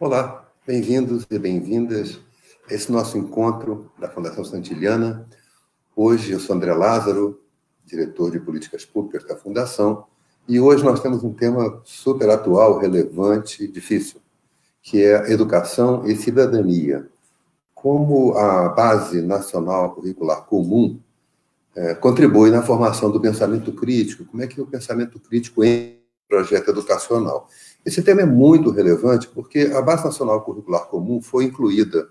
Olá, bem-vindos e bem-vindas a esse nosso encontro da Fundação Santiliana. Hoje eu sou André Lázaro, diretor de políticas públicas da Fundação, e hoje nós temos um tema super atual, relevante, difícil, que é educação e cidadania. Como a Base Nacional Curricular Comum contribui na formação do pensamento crítico, como é que o pensamento crítico entra no projeto educacional? Esse tema é muito relevante porque a Base Nacional Curricular Comum foi incluída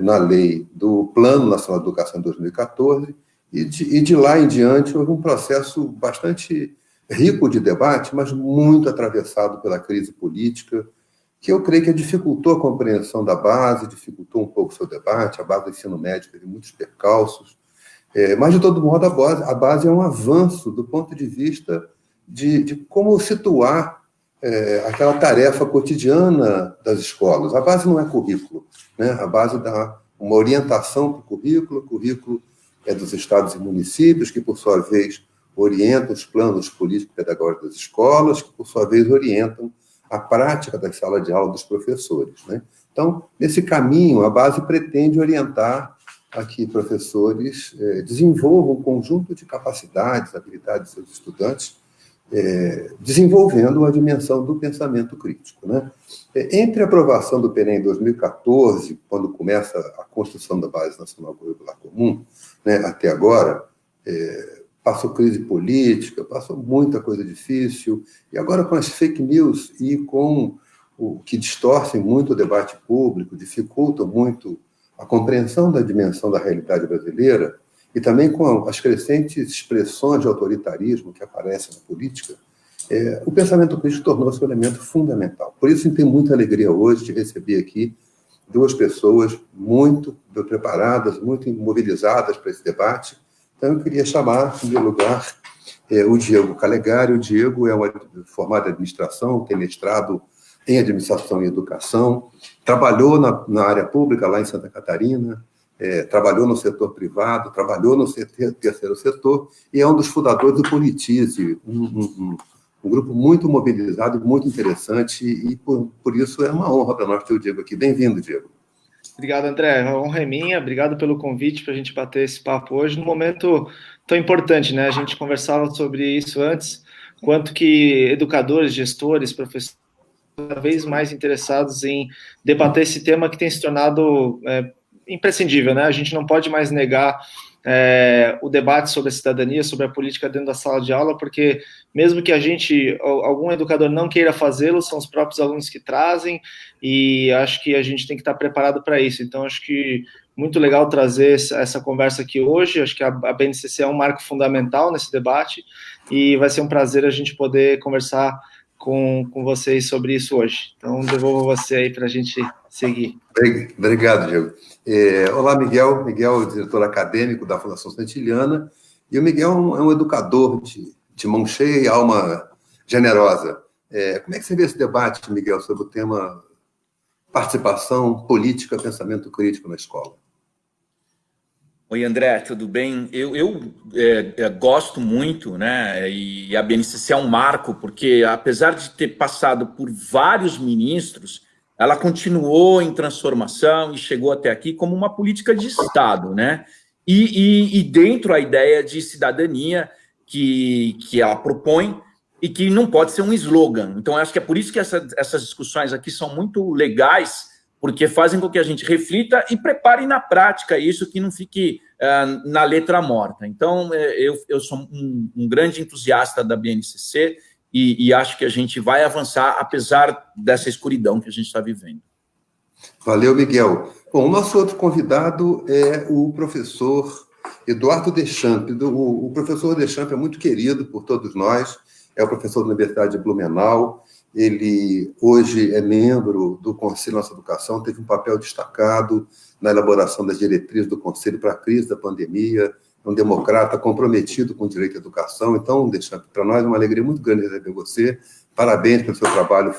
na lei do Plano Nacional de Educação de 2014 e de lá em diante houve um processo bastante rico de debate, mas muito atravessado pela crise política, que eu creio que dificultou a compreensão da base, dificultou um pouco o seu debate. A base do ensino médio teve muitos percalços, mas, de todo modo, a base é um avanço do ponto de vista de como situar aquela tarefa cotidiana das escolas. A base não é currículo, né? A base dá uma orientação para o currículo é dos estados e municípios, que, por sua vez, orientam os planos político-pedagógicos das escolas, que, por sua vez, orientam a prática da sala de aula dos professores, né? Então, nesse caminho, a base pretende orientar a que professores desenvolvam um conjunto de capacidades, habilidades dos seus estudantes, desenvolvendo a dimensão do pensamento crítico, né? Entre a aprovação do PENEM em 2014, quando começa a construção da Base Nacional Curricular Comum, né, até agora, passou crise política, passou muita coisa difícil, e agora com as fake news e com o que distorcem muito o debate público, dificultam muito a compreensão da dimensão da realidade brasileira, e também com as crescentes expressões de autoritarismo que aparecem na política, o pensamento crítico tornou-se um elemento fundamental. Por isso, tenho muita alegria hoje de receber aqui duas pessoas muito preparadas, muito mobilizadas para esse debate. Então, eu queria chamar, em primeiro lugar, o Diego Calegari. O Diego é formado em administração, tem mestrado em administração e educação, trabalhou na área pública lá em Santa Catarina, trabalhou no setor privado, trabalhou no terceiro setor, e é um dos fundadores do Politize, um grupo muito mobilizado, muito interessante, e por isso é uma honra para nós ter o Diego aqui. Bem-vindo, Diego. Obrigado, André. A honra é minha. Obrigado pelo convite para a gente bater esse papo hoje, num momento tão importante, né? A gente conversava sobre isso antes, quanto que educadores, gestores, professores, cada vez mais interessados em debater esse tema que tem se tornado imprescindível, né? A gente não pode mais negar o debate sobre a cidadania, sobre a política dentro da sala de aula, porque mesmo que algum educador não queira fazê-lo, são os próprios alunos que trazem, e acho que a gente tem que estar preparado para isso. Então, acho que muito legal trazer essa conversa aqui hoje. Acho que a BNCC é um marco fundamental nesse debate, e vai ser um prazer a gente poder conversar com vocês sobre isso hoje. Então, devolvo você aí para a gente seguir. Obrigado, Diego. Olá, Miguel. Miguel é o diretor acadêmico da Fundação Santiliana, e o Miguel é um educador de mão cheia e alma generosa. Como é que você vê esse debate, Miguel, sobre o tema participação política, pensamento crítico na escola? Oi, André, tudo bem? Eu gosto muito, né? E a BNCC é um marco, porque apesar de ter passado por vários ministros, ela continuou em transformação e chegou até aqui como uma política de Estado, né? E dentro a ideia de cidadania que ela propõe e que não pode ser um slogan. Então, acho que é por isso que essas discussões aqui são muito legais, porque fazem com que a gente reflita e prepare na prática isso, que não fique na letra morta. Então, eu sou um grande entusiasta da BNCC e acho que a gente vai avançar, apesar dessa escuridão que a gente está vivendo. Valeu, Miguel. Bom, o nosso outro convidado é o professor Eduardo Deschamps. O professor Deschamps é muito querido por todos nós, é o professor da Universidade de Blumenau. Ele hoje é membro do Conselho da Nossa Educação, teve um papel destacado na elaboração das diretrizes do Conselho para a crise da pandemia, é um democrata comprometido com o direito à educação. Então, Deschamps, para nós é uma alegria muito grande receber você. Parabéns pelo seu trabalho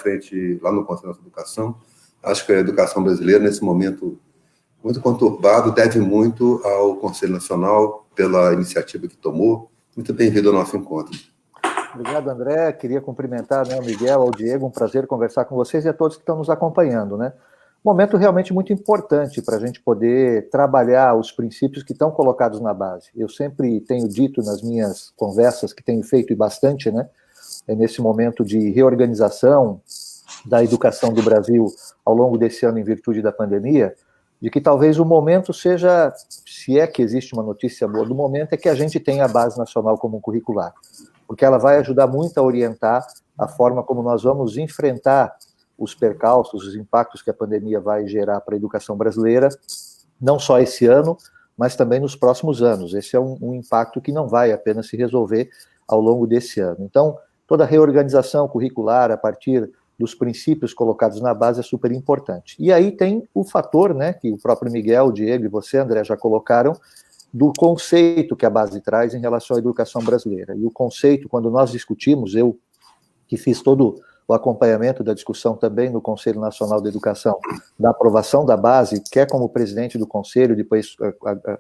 lá no Conselho da Nossa Educação. Acho que a educação brasileira, nesse momento muito conturbado, deve muito ao Conselho Nacional pela iniciativa que tomou. Muito bem-vindo ao nosso encontro. Obrigado, André. Queria cumprimentar, né, o Miguel, ao Diego, um prazer conversar com vocês e a todos que estão nos acompanhando, né? Momento realmente muito importante para a gente poder trabalhar os princípios que estão colocados na base. Eu sempre tenho dito nas minhas conversas, que tenho feito e bastante, né, nesse momento de reorganização da educação do Brasil ao longo desse ano em virtude da pandemia, de que talvez o momento seja, se é que existe uma notícia boa do momento, é que a gente tenha a Base Nacional Comum Curricular, porque ela vai ajudar muito a orientar a forma como nós vamos enfrentar os percalços, os impactos que a pandemia vai gerar para a educação brasileira, não só esse ano, mas também nos próximos anos. Esse é um impacto que não vai apenas se resolver ao longo desse ano. Então, toda a reorganização curricular a partir dos princípios colocados na base é super importante. E aí tem o fator, né, que o próprio Miguel, o Diego e você, André, já colocaram, do conceito que a base traz em relação à educação brasileira. E o conceito, quando nós discutimos, eu que fiz todo o acompanhamento da discussão também no Conselho Nacional de Educação, da aprovação da base, quer como presidente do Conselho, depois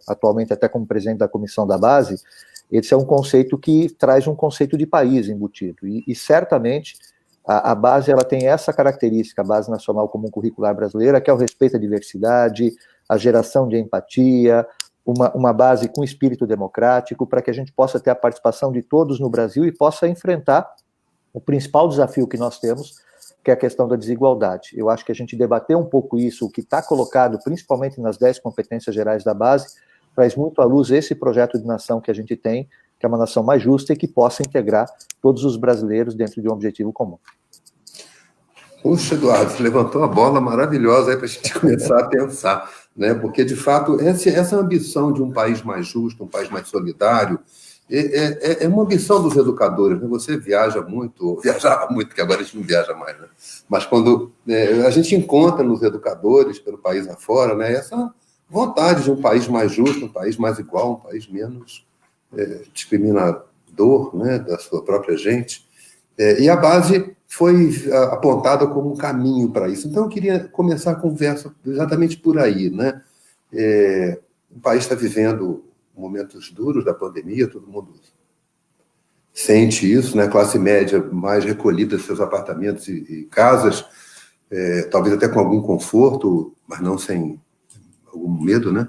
atualmente até como presidente da comissão da base, esse é um conceito que traz um conceito de país embutido, e certamente a base ela tem essa característica, a Base Nacional Comum Curricular Brasileira, que é o respeito à diversidade, a geração de empatia, uma base com espírito democrático, para que a gente possa ter a participação de todos no Brasil e possa enfrentar o principal desafio que nós temos, que é a questão da desigualdade. Eu acho que a gente debater um pouco isso, o que está colocado, principalmente nas 10 competências gerais da base, traz muito à luz esse projeto de nação que a gente tem, que é uma nação mais justa e que possa integrar todos os brasileiros dentro de um objetivo comum. Puxa, Eduardo, você levantou uma bola maravilhosa aí para a gente começar a pensar, né? Porque, de fato, essa ambição de um país mais justo, um país mais solidário, é uma ambição dos educadores, né? Você viajava muito, que agora a gente não viaja mais, né? Mas quando a gente encontra nos educadores pelo país afora, né, essa vontade de um país mais justo, um país mais igual, um país menos discriminador, né, da sua própria gente. E a base foi apontada como um caminho para isso. Então, eu queria começar a conversa exatamente por aí, né? O país está vivendo momentos duros da pandemia, todo mundo sente isso, né? A classe média mais recolhida dos seus apartamentos e casas, talvez até com algum conforto, mas não sem algum medo, né?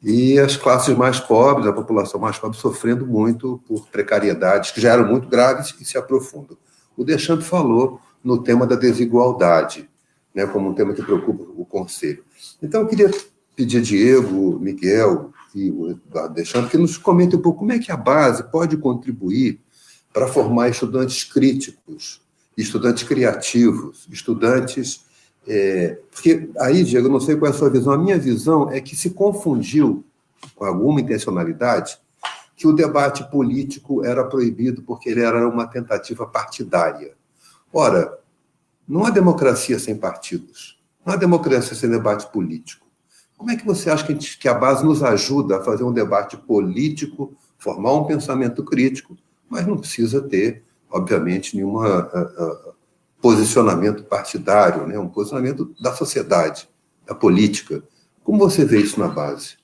E as classes mais pobres, a população mais pobre, sofrendo muito por precariedades que já eram muito graves e se aprofundam. O Deschamps falou no tema da desigualdade, né, como um tema que preocupa o Conselho. Então, eu queria pedir a Diego, Miguel e o Eduardo Deschamps que nos comentem um pouco como é que a base pode contribuir para formar estudantes críticos, estudantes criativos, estudantes... porque aí, Diego, eu não sei qual é a sua visão, a minha visão é que se confundiu, com alguma intencionalidade, que o debate político era proibido porque ele era uma tentativa partidária. Ora, não há democracia sem partidos, não há democracia sem debate político. Como é que você acha que a base nos ajuda a fazer um debate político, formar um pensamento crítico, mas não precisa ter, obviamente, nenhum posicionamento partidário, né? Um posicionamento da sociedade, da política. Como você vê isso na base?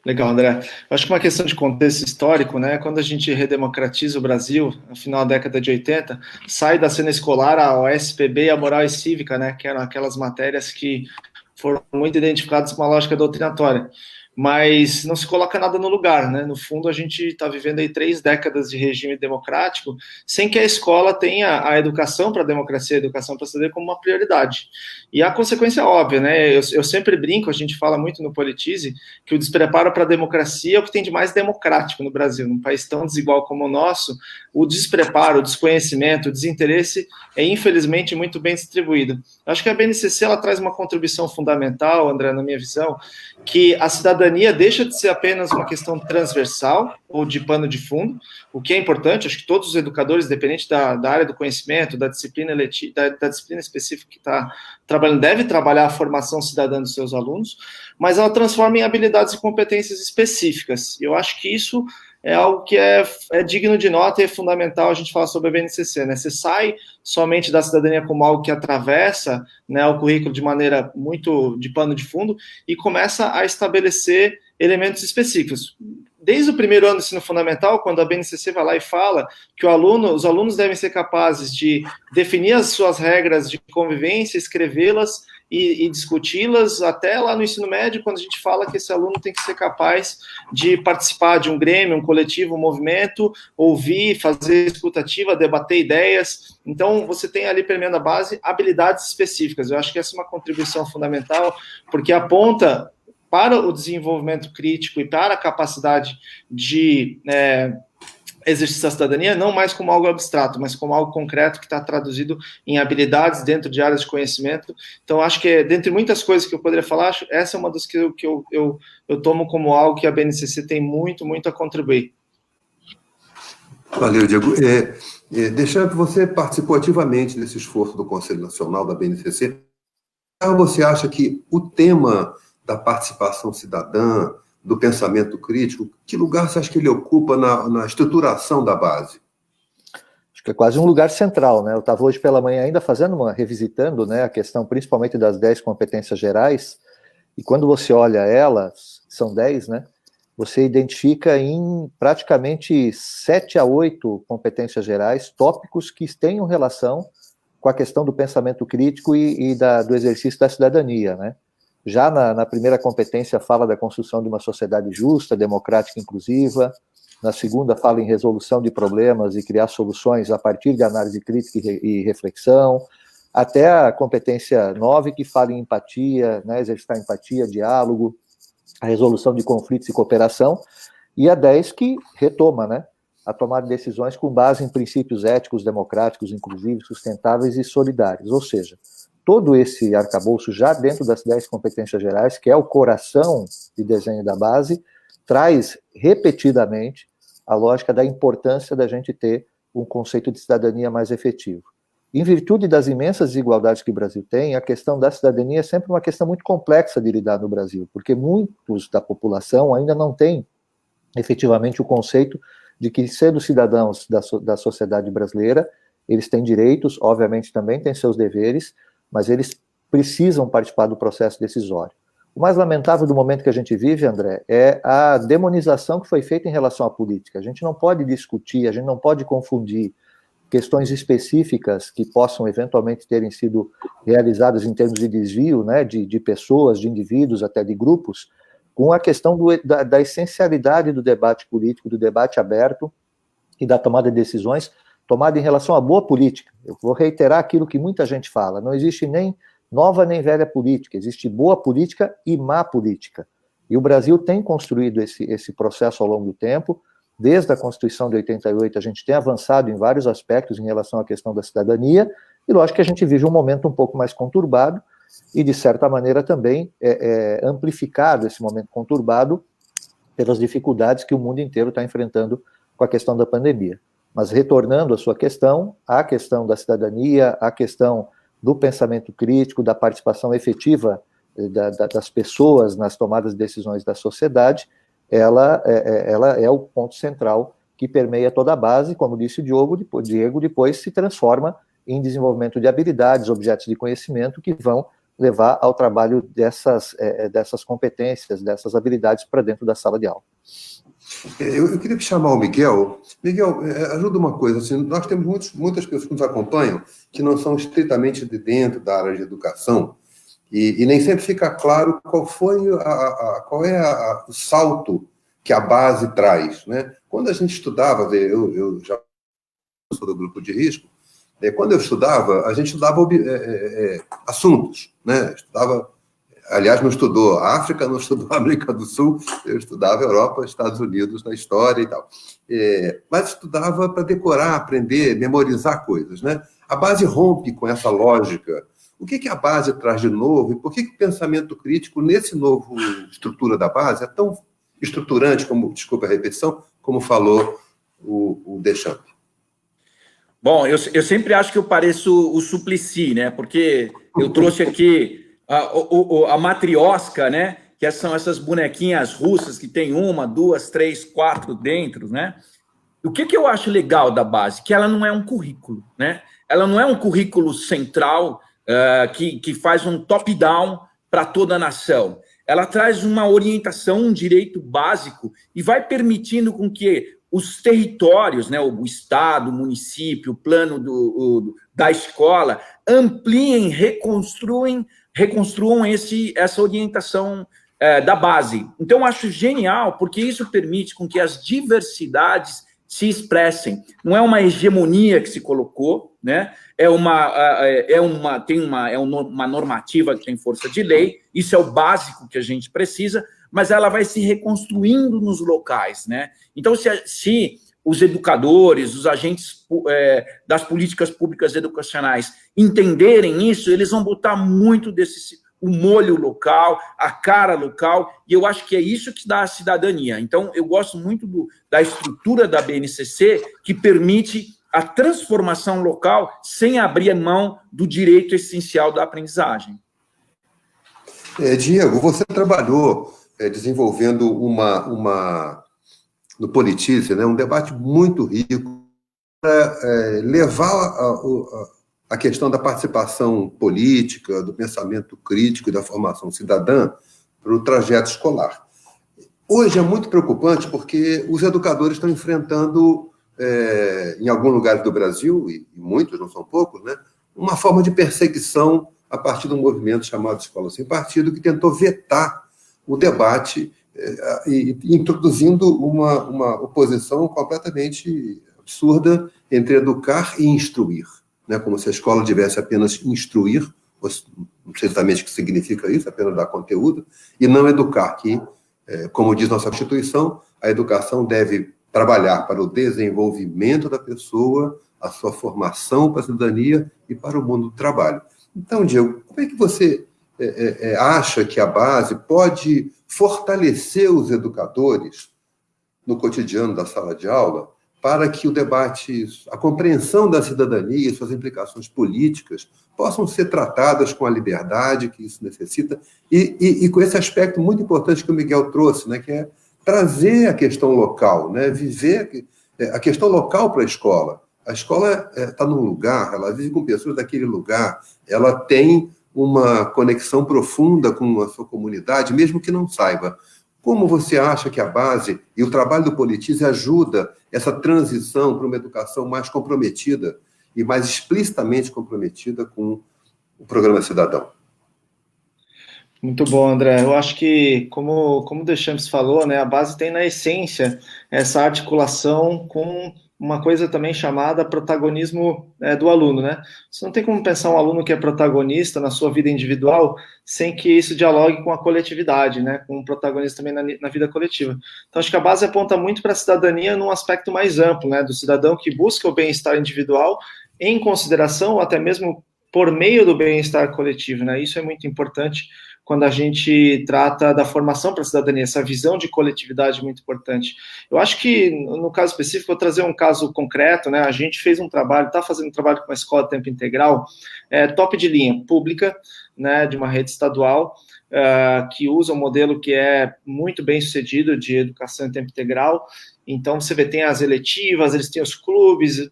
Legal, André. Eu acho que uma questão de contexto histórico, né? Quando a gente redemocratiza o Brasil, no final da década de 80, sai da cena escolar a OSPB e a moral e cívica, né? Que eram aquelas matérias que foram muito identificadas com uma lógica doutrinatória. Mas não se coloca nada no lugar, né? No fundo, a gente está vivendo aí 3 décadas de regime democrático sem que a escola tenha a educação para a democracia, a educação para a cidadania como uma prioridade. E a consequência é óbvia, né? Eu sempre brinco, a gente fala muito no Politize, que o despreparo para a democracia é o que tem de mais democrático no Brasil. Num país tão desigual como o nosso, o despreparo, o desconhecimento, o desinteresse é, infelizmente, muito bem distribuído. Acho que a BNCC ela traz uma contribuição fundamental, André, na minha visão, que a cidadania deixa de ser apenas uma questão transversal ou de pano de fundo, o que é importante. Acho que todos os educadores, independente da área do conhecimento, da disciplina da disciplina específica que está trabalhando, deve trabalhar a formação cidadã dos seus alunos, mas ela transforma em habilidades e competências específicas. E eu acho que isso é algo que é digno de nota e é fundamental a gente falar sobre a BNCC, né? Você sai somente da cidadania como algo que atravessa, né, o currículo de maneira muito de pano de fundo e começa a estabelecer elementos específicos. desde o primeiro ano do ensino fundamental, quando a BNCC vai lá e fala que os alunos devem ser capazes de definir as suas regras de convivência, escrevê-las e discuti-las, até lá no ensino médio, quando a gente fala que esse aluno tem que ser capaz de participar de um grêmio, um coletivo, um movimento, ouvir, fazer escutativa, debater ideias. Então, você tem ali, permeando a base, habilidades específicas. Eu acho que essa é uma contribuição fundamental, porque aponta para o desenvolvimento crítico e para a capacidade de exercício da cidadania, não mais como algo abstrato, mas como algo concreto que está traduzido em habilidades dentro de áreas de conhecimento. Então, acho que, dentre muitas coisas que eu poderia falar, essa é uma das que eu tomo como algo que a BNCC tem muito, muito a contribuir. Valeu, Diego. Deschamps, você participou ativamente desse esforço do Conselho Nacional da BNCC. Você acha que o tema da participação cidadã, do pensamento crítico, que lugar você acha que ele ocupa na estruturação da base? Acho que é quase um lugar central, né? Eu estava hoje pela manhã ainda revisitando, né, a questão principalmente das 10 competências gerais, e quando você olha elas, são 10, né? Você identifica em praticamente 7 a 8 competências gerais, tópicos que tenham relação com a questão do pensamento crítico e do exercício da cidadania, né? Já na primeira competência fala da construção de uma sociedade justa, democrática e inclusiva. Na segunda fala em resolução de problemas e criar soluções a partir de análise crítica e reflexão. Até a competência 9, que fala em empatia, né, exercitar empatia, diálogo, a resolução de conflitos e cooperação. E a 10, que retoma, né, a tomar decisões com base em princípios éticos, democráticos, inclusivos, sustentáveis e solidários. Ou seja, todo esse arcabouço já dentro das 10 competências gerais, que é o coração de desenho da base, traz repetidamente a lógica da importância da gente ter um conceito de cidadania mais efetivo. Em virtude das imensas desigualdades que o Brasil tem, a questão da cidadania é sempre uma questão muito complexa de lidar no Brasil, porque muitos da população ainda não têm efetivamente o conceito de que, sendo cidadãos da sociedade brasileira, eles têm direitos, obviamente também têm seus deveres, mas eles precisam participar do processo decisório. O mais lamentável do momento que a gente vive, André, é a demonização que foi feita em relação à política. A gente não pode discutir, a gente não pode confundir questões específicas que possam eventualmente terem sido realizadas em termos de desvio, né, de pessoas, de indivíduos, até de grupos, com a questão da essencialidade do debate político, do debate aberto e da tomada de decisões, tomada em relação à boa política. Eu vou reiterar aquilo que muita gente fala, não existe nem nova nem velha política, existe boa política e má política. E o Brasil tem construído esse processo ao longo do tempo. Desde a Constituição de 88, a gente tem avançado em vários aspectos em relação à questão da cidadania, e lógico que a gente vive um momento um pouco mais conturbado, e de certa maneira também amplificado esse momento conturbado pelas dificuldades que o mundo inteiro está enfrentando com a questão da pandemia. Mas retornando à sua questão, a questão da cidadania, a questão do pensamento crítico, da participação efetiva das pessoas nas tomadas de decisões da sociedade, ela é o ponto central que permeia toda a base, como disse o Diego, depois se transforma em desenvolvimento de habilidades, objetos de conhecimento que vão levar ao trabalho dessas competências, dessas habilidades para dentro da sala de aula. Eu queria chamar o Miguel. Miguel, ajuda uma coisa. Assim, nós temos muitas pessoas que nos acompanham que não são estritamente de dentro da área de educação e nem sempre fica claro qual é o salto que a base traz, né? Quando a gente estudava, eu já sou do grupo de risco, quando eu estudava, a gente estudava assuntos, né? Estudava. Aliás, não estudou África, não estudou América do Sul, eu estudava Europa, Estados Unidos, na história e tal. Mas estudava para decorar, aprender, memorizar coisas, né? A base rompe com essa lógica. O que a base traz de novo e por que o pensamento crítico, nesse novo estrutura da base, é tão estruturante, desculpa a repetição, como falou o Deschamps? Bom, eu sempre acho que eu pareço o Suplicy, né? Porque eu trouxe aqui a matriosca, né? Que são essas bonequinhas russas que tem 1, 2, 3, 4 dentro, né? O que eu acho legal da base? Que ela não é um currículo, né? Ela não é um currículo central que faz um top-down para toda a nação. ela traz uma orientação, um direito básico e vai permitindo com que os territórios, né, o estado, o município, o plano da escola, ampliem, reconstruam essa orientação da base. Então, eu acho genial, porque isso permite com que as diversidades se expressem. Não é uma hegemonia que se colocou, né? É uma normativa que tem força de lei, isso é o básico que a gente precisa, mas ela vai se reconstruindo nos locais, né? Então, se os educadores, os agentes das políticas públicas educacionais entenderem isso, eles vão botar muito o molho local, a cara local, e eu acho que é isso que dá a cidadania. Então, eu gosto muito da estrutura da BNCC, que permite a transformação local sem abrir mão do direito essencial da aprendizagem. Diego, você trabalhou desenvolvendo no Politize, né, um debate muito rico para levar a questão da participação política, do pensamento crítico e da formação cidadã para o trajeto escolar. Hoje é muito preocupante porque os educadores estão enfrentando, em alguns lugares do Brasil, e muitos, não são poucos, né, uma forma de perseguição a partir de um movimento chamado Escola Sem Partido, que tentou vetar o debate introduzindo uma oposição completamente absurda entre educar e instruir, né? Como se a escola tivesse apenas instruir, não sei exatamente o que significa isso, apenas dar conteúdo, e não educar, que, como diz nossa Constituição, a educação deve trabalhar para o desenvolvimento da pessoa, a sua formação para a cidadania e para o mundo do trabalho. Então, Diego, como é que você acha que a base pode fortalecer os educadores no cotidiano da sala de aula para que o debate, a compreensão da cidadania e suas implicações políticas possam ser tratadas com a liberdade que isso necessita e com esse aspecto muito importante que o Miguel trouxe, né, que é trazer a questão local, né, viver a questão local para a escola. A escola está num lugar, ela vive com pessoas daquele lugar, ela tem uma conexão profunda com a sua comunidade, mesmo que não saiba. Como você acha que a base e o trabalho do Politize ajuda essa transição para uma educação mais comprometida e mais explicitamente comprometida com o programa Cidadão? Muito bom, André. Eu acho que, como o Deschamps falou, né, a base tem na essência essa articulação com uma coisa também chamada protagonismo do aluno, né? Você não tem como pensar um aluno que é protagonista na sua vida individual sem que isso dialogue com a coletividade, né? Com um protagonista também na vida coletiva. Então, acho que a base aponta muito para a cidadania num aspecto mais amplo, né? Do cidadão que busca o bem-estar individual em consideração, ou até mesmo por meio do bem-estar coletivo, né? Isso é muito importante quando a gente trata da formação para a cidadania, essa visão de coletividade muito importante. Eu acho que, no caso específico, vou trazer um caso concreto, né? A gente fez um trabalho, está fazendo um trabalho com uma escola de tempo integral, top de linha, pública, né, de uma rede estadual, que usa um modelo que é muito bem sucedido de educação em tempo integral. Então, você vê, tem as eletivas, eles têm os clubes,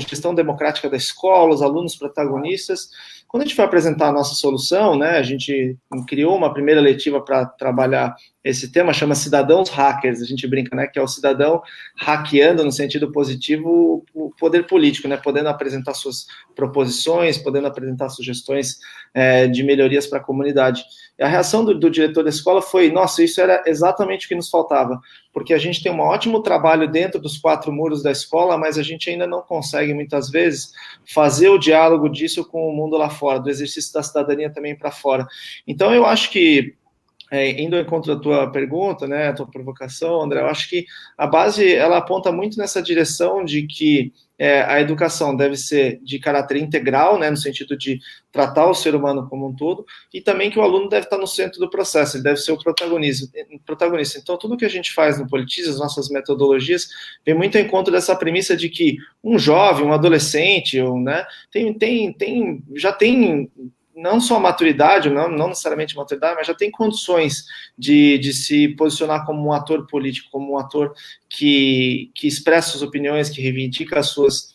gestão democrática da escola, os alunos protagonistas. Quando a gente foi apresentar a nossa solução, né, a gente criou uma primeira letiva para trabalhar esse tema, chama Cidadãos Hackers, a gente brinca, né, que é o cidadão hackeando, no sentido positivo, o poder político, né, podendo apresentar suas proposições, podendo apresentar sugestões de melhorias para a comunidade. E a reação do diretor da escola foi, nossa, isso era exatamente o que nos faltava, porque a gente tem um ótimo trabalho dentro dos 4 muros da escola, mas a gente ainda não consegue, muitas vezes, fazer o diálogo disso com o mundo lá fora, do exercício da cidadania também para fora. Então, eu acho que, indo ao encontro da tua pergunta, né, a tua provocação, André, eu acho que a base, ela aponta muito nessa direção de que a educação deve ser de caráter integral, né, no sentido de tratar o ser humano como um todo, e também que o aluno deve estar no centro do processo, ele deve ser o protagonista. Então, tudo que a gente faz no Politize, as nossas metodologias, vem muito ao encontro dessa premissa de que um jovem, um adolescente, né, já tem não só maturidade, não necessariamente maturidade, mas já tem condições de se posicionar como um ator político, como um ator que expressa suas opiniões, que reivindica as suas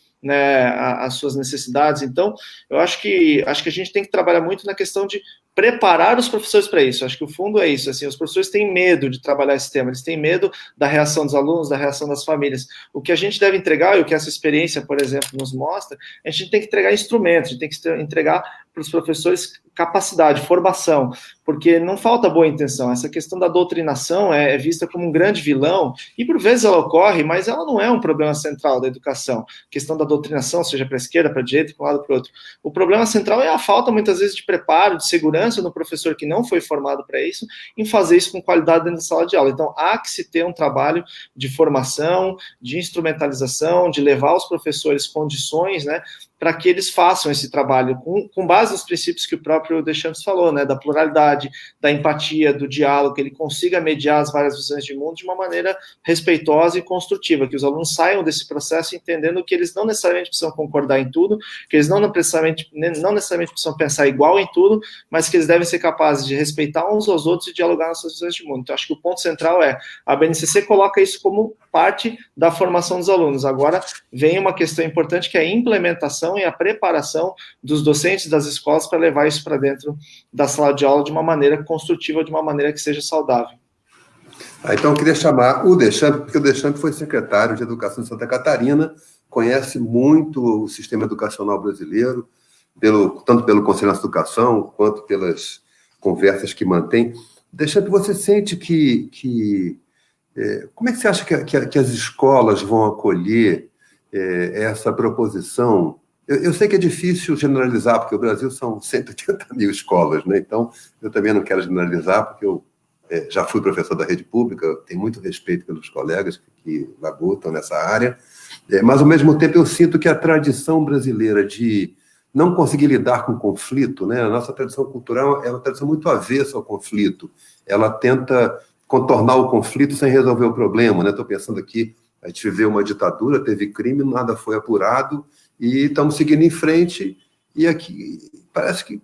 necessidades. Então, eu acho que a gente tem que trabalhar muito na questão de preparar os professores para isso. Acho que o fundo é isso, assim, os professores têm medo de trabalhar esse tema, eles têm medo da reação dos alunos, da reação das famílias. O que a gente deve entregar, e o que essa experiência, por exemplo, nos mostra, a gente tem que entregar instrumentos, a gente tem que entregar para os professores capacidade, formação, porque não falta boa intenção. Essa questão da doutrinação é vista como um grande vilão, e por vezes ela ocorre, mas ela não é um problema central da educação. A questão da doutrinação, seja para a esquerda, para a direita, para um lado, para o outro. O problema central é a falta, muitas vezes, de preparo, de segurança no professor que não foi formado para isso, em fazer isso com qualidade dentro da sala de aula. Então, há que se ter um trabalho de formação, de instrumentalização, de levar aos professores condições, né, para que eles façam esse trabalho com base nos princípios que o próprio Deschamps falou, né, da pluralidade, da empatia, do diálogo, que ele consiga mediar as várias visões de mundo de uma maneira respeitosa e construtiva, que os alunos saiam desse processo entendendo que eles não necessariamente precisam concordar em tudo, que eles não necessariamente precisam pensar igual em tudo, mas que eles devem ser capazes de respeitar uns aos outros e dialogar nas suas visões de mundo. Então, acho que o ponto central é, a BNCC coloca isso como parte da formação dos alunos. Agora, vem uma questão importante, que é a implementação e a preparação dos docentes das escolas para levar isso para dentro da sala de aula de uma maneira construtiva, de uma maneira que seja saudável. Então, eu queria chamar o Deschamps, porque o Deschamps foi secretário de Educação de Santa Catarina, conhece muito o sistema educacional brasileiro, tanto pelo Conselho de Educação, quanto pelas conversas que mantém. Deschamps, você sente como é que você acha que as escolas vão acolher essa proposição? Eu sei que é difícil generalizar, porque o Brasil são 180 mil escolas, né? Então, eu também não quero generalizar, porque eu já fui professor da rede pública, tenho muito respeito pelos colegas que labutam nessa área, mas, ao mesmo tempo, eu sinto que a tradição brasileira de não conseguir lidar com conflito, né? A nossa tradição cultural é uma tradição muito avessa ao conflito. Ela tenta contornar o conflito sem resolver o problema, né? Estou pensando aqui, a gente viveu uma ditadura, teve crime, nada foi apurado, e estamos seguindo em frente, e aqui parece que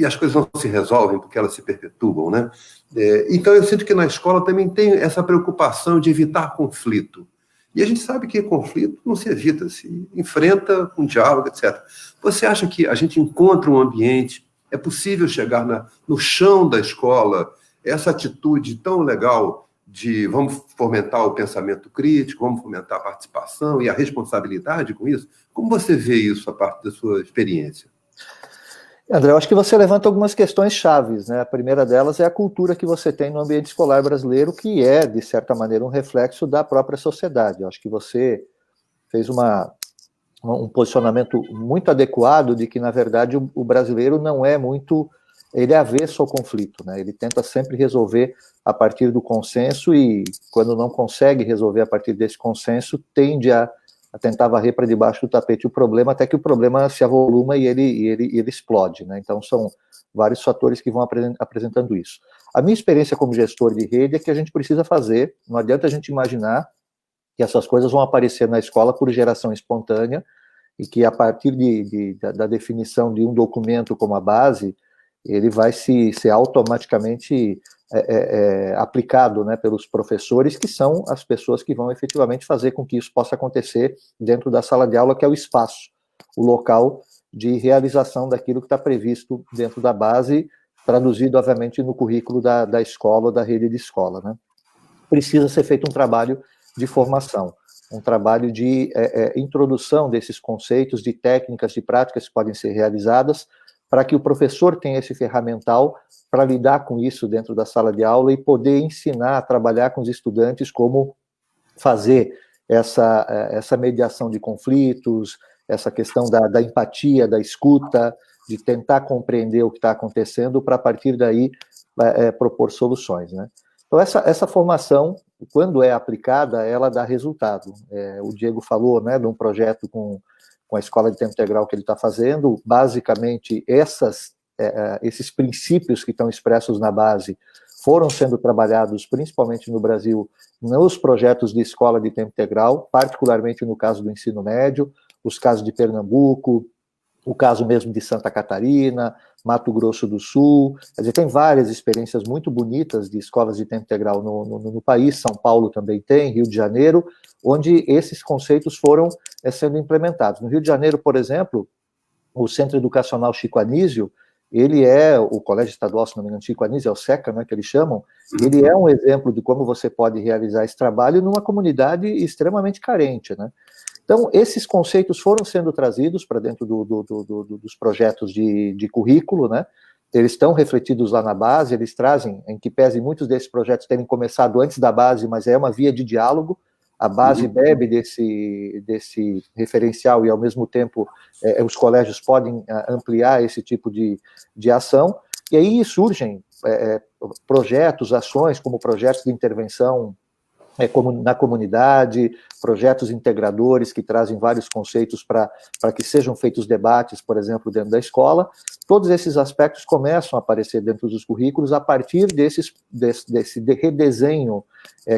as coisas não se resolvem porque elas se perpetuam, né? Então, eu sinto que na escola também tem essa preocupação de evitar conflito. E a gente sabe que conflito não se evita, se enfrenta com diálogo, etc. Você acha que a gente encontra um ambiente, é possível chegar no chão da escola, essa atitude tão legal de vamos fomentar o pensamento crítico, vamos fomentar a participação e a responsabilidade com isso? Como você vê isso a partir da sua experiência? André, eu acho que você levanta algumas questões chaves, né? A primeira delas é a cultura que você tem no ambiente escolar brasileiro, que é, de certa maneira, um reflexo da própria sociedade. Eu acho que você fez um posicionamento muito adequado de que, na verdade, o brasileiro não é muito... Ele é avesso ao conflito, né? Ele tenta sempre resolver a partir do consenso e, quando não consegue resolver a partir desse consenso, tende a tentar varrer para debaixo do tapete o problema, até que o problema se avoluma e ele explode, né? Então, são vários fatores que vão apresentando isso. A minha experiência como gestor de rede é que a gente precisa fazer, não adianta a gente imaginar que essas coisas vão aparecer na escola por geração espontânea e que, a partir da definição de um documento como a base, ele vai ser automaticamente aplicado, né, pelos professores, que são as pessoas que vão efetivamente fazer com que isso possa acontecer dentro da sala de aula, que é o espaço, o local de realização daquilo que está previsto dentro da base, traduzido, obviamente, no currículo da escola ou da rede de escola, né? Precisa ser feito um trabalho de formação, um trabalho de introdução desses conceitos, de técnicas, de práticas que podem ser realizadas, para que o professor tenha esse ferramental para lidar com isso dentro da sala de aula e poder ensinar a trabalhar com os estudantes como fazer essa mediação de conflitos, essa questão da empatia, da escuta, de tentar compreender o que está acontecendo para, a partir daí, propor soluções, né? Então, essa formação, quando é aplicada, ela dá resultado. O Diego falou, né, de um projeto com a escola de tempo integral que ele está fazendo. Basicamente, esses princípios que estão expressos na base foram sendo trabalhados, principalmente no Brasil, nos projetos de escola de tempo integral, particularmente no caso do ensino médio, os casos de Pernambuco, o caso mesmo de Santa Catarina, Mato Grosso do Sul. Quer dizer, tem várias experiências muito bonitas de escolas de tempo integral no país. São Paulo também tem, Rio de Janeiro, onde esses conceitos foram sendo implementados. No Rio de Janeiro, por exemplo, o Centro Educacional Chico Anísio, ele é, o Colégio Estadual, se não me engano, Chico Anísio, é o SECA, né, que eles chamam, ele é um exemplo de como você pode realizar esse trabalho numa comunidade extremamente carente, né. Então, esses conceitos foram sendo trazidos para dentro dos projetos de currículo, né, eles estão refletidos lá na base, eles trazem, em que pese muitos desses projetos terem começado antes da base, mas é uma via de diálogo, a base bebe desse referencial e, ao mesmo tempo, os colégios podem ampliar esse tipo de ação, e aí surgem projetos, ações, como projetos de intervenção na comunidade, projetos integradores que trazem vários conceitos para que sejam feitos debates, por exemplo, dentro da escola. Todos esses aspectos começam a aparecer dentro dos currículos a partir desse redesenho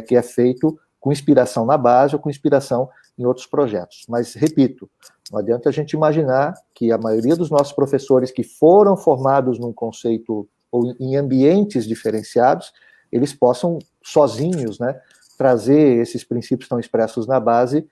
que é feito com inspiração na base ou com inspiração em outros projetos. Mas, repito, não adianta a gente imaginar que a maioria dos nossos professores que foram formados num conceito ou em ambientes diferenciados, eles possam, sozinhos, né, trazer esses princípios que estão expressos na base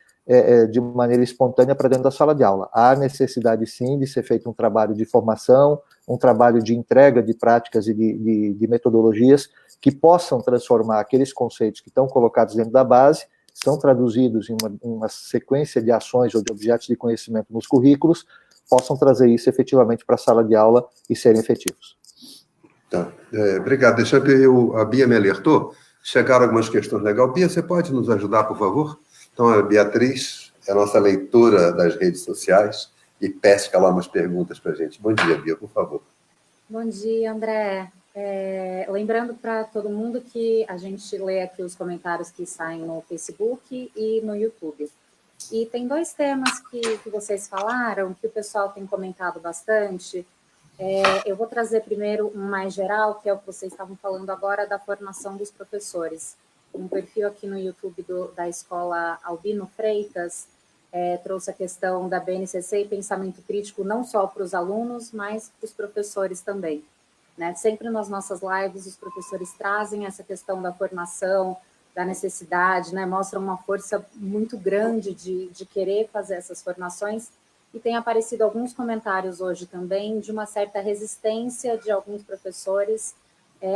de maneira espontânea para dentro da sala de aula. Há necessidade, sim, de ser feito um trabalho de formação, um trabalho de entrega de práticas e de metodologias que possam transformar aqueles conceitos que estão colocados dentro da base, são traduzidos em uma sequência de ações ou de objetos de conhecimento nos currículos, possam trazer isso efetivamente para a sala de aula e serem efetivos. Tá. Obrigado. Deixa eu ver, a Bia me alertou. Chegaram algumas questões legais. Bia, você pode nos ajudar, por favor? Então, a Beatriz é a nossa leitora das redes sociais e pesca lá umas perguntas para a gente. Bom dia, Bia, por favor. Bom dia, André. Lembrando para todo mundo que a gente lê aqui os comentários que saem no Facebook e no YouTube. E tem dois temas que vocês falaram, que o pessoal tem comentado bastante. Eu vou trazer primeiro um mais geral, que é o que vocês estavam falando agora, da formação dos professores. Um perfil aqui no YouTube da escola Albino Freitas trouxe a questão da BNCC e pensamento crítico não só para os alunos, mas para os professores também. Né? Sempre nas nossas lives, os professores trazem essa questão da formação, da necessidade, né? Mostram uma força muito grande de querer fazer essas formações. E tem aparecido alguns comentários hoje também de uma certa resistência de alguns professores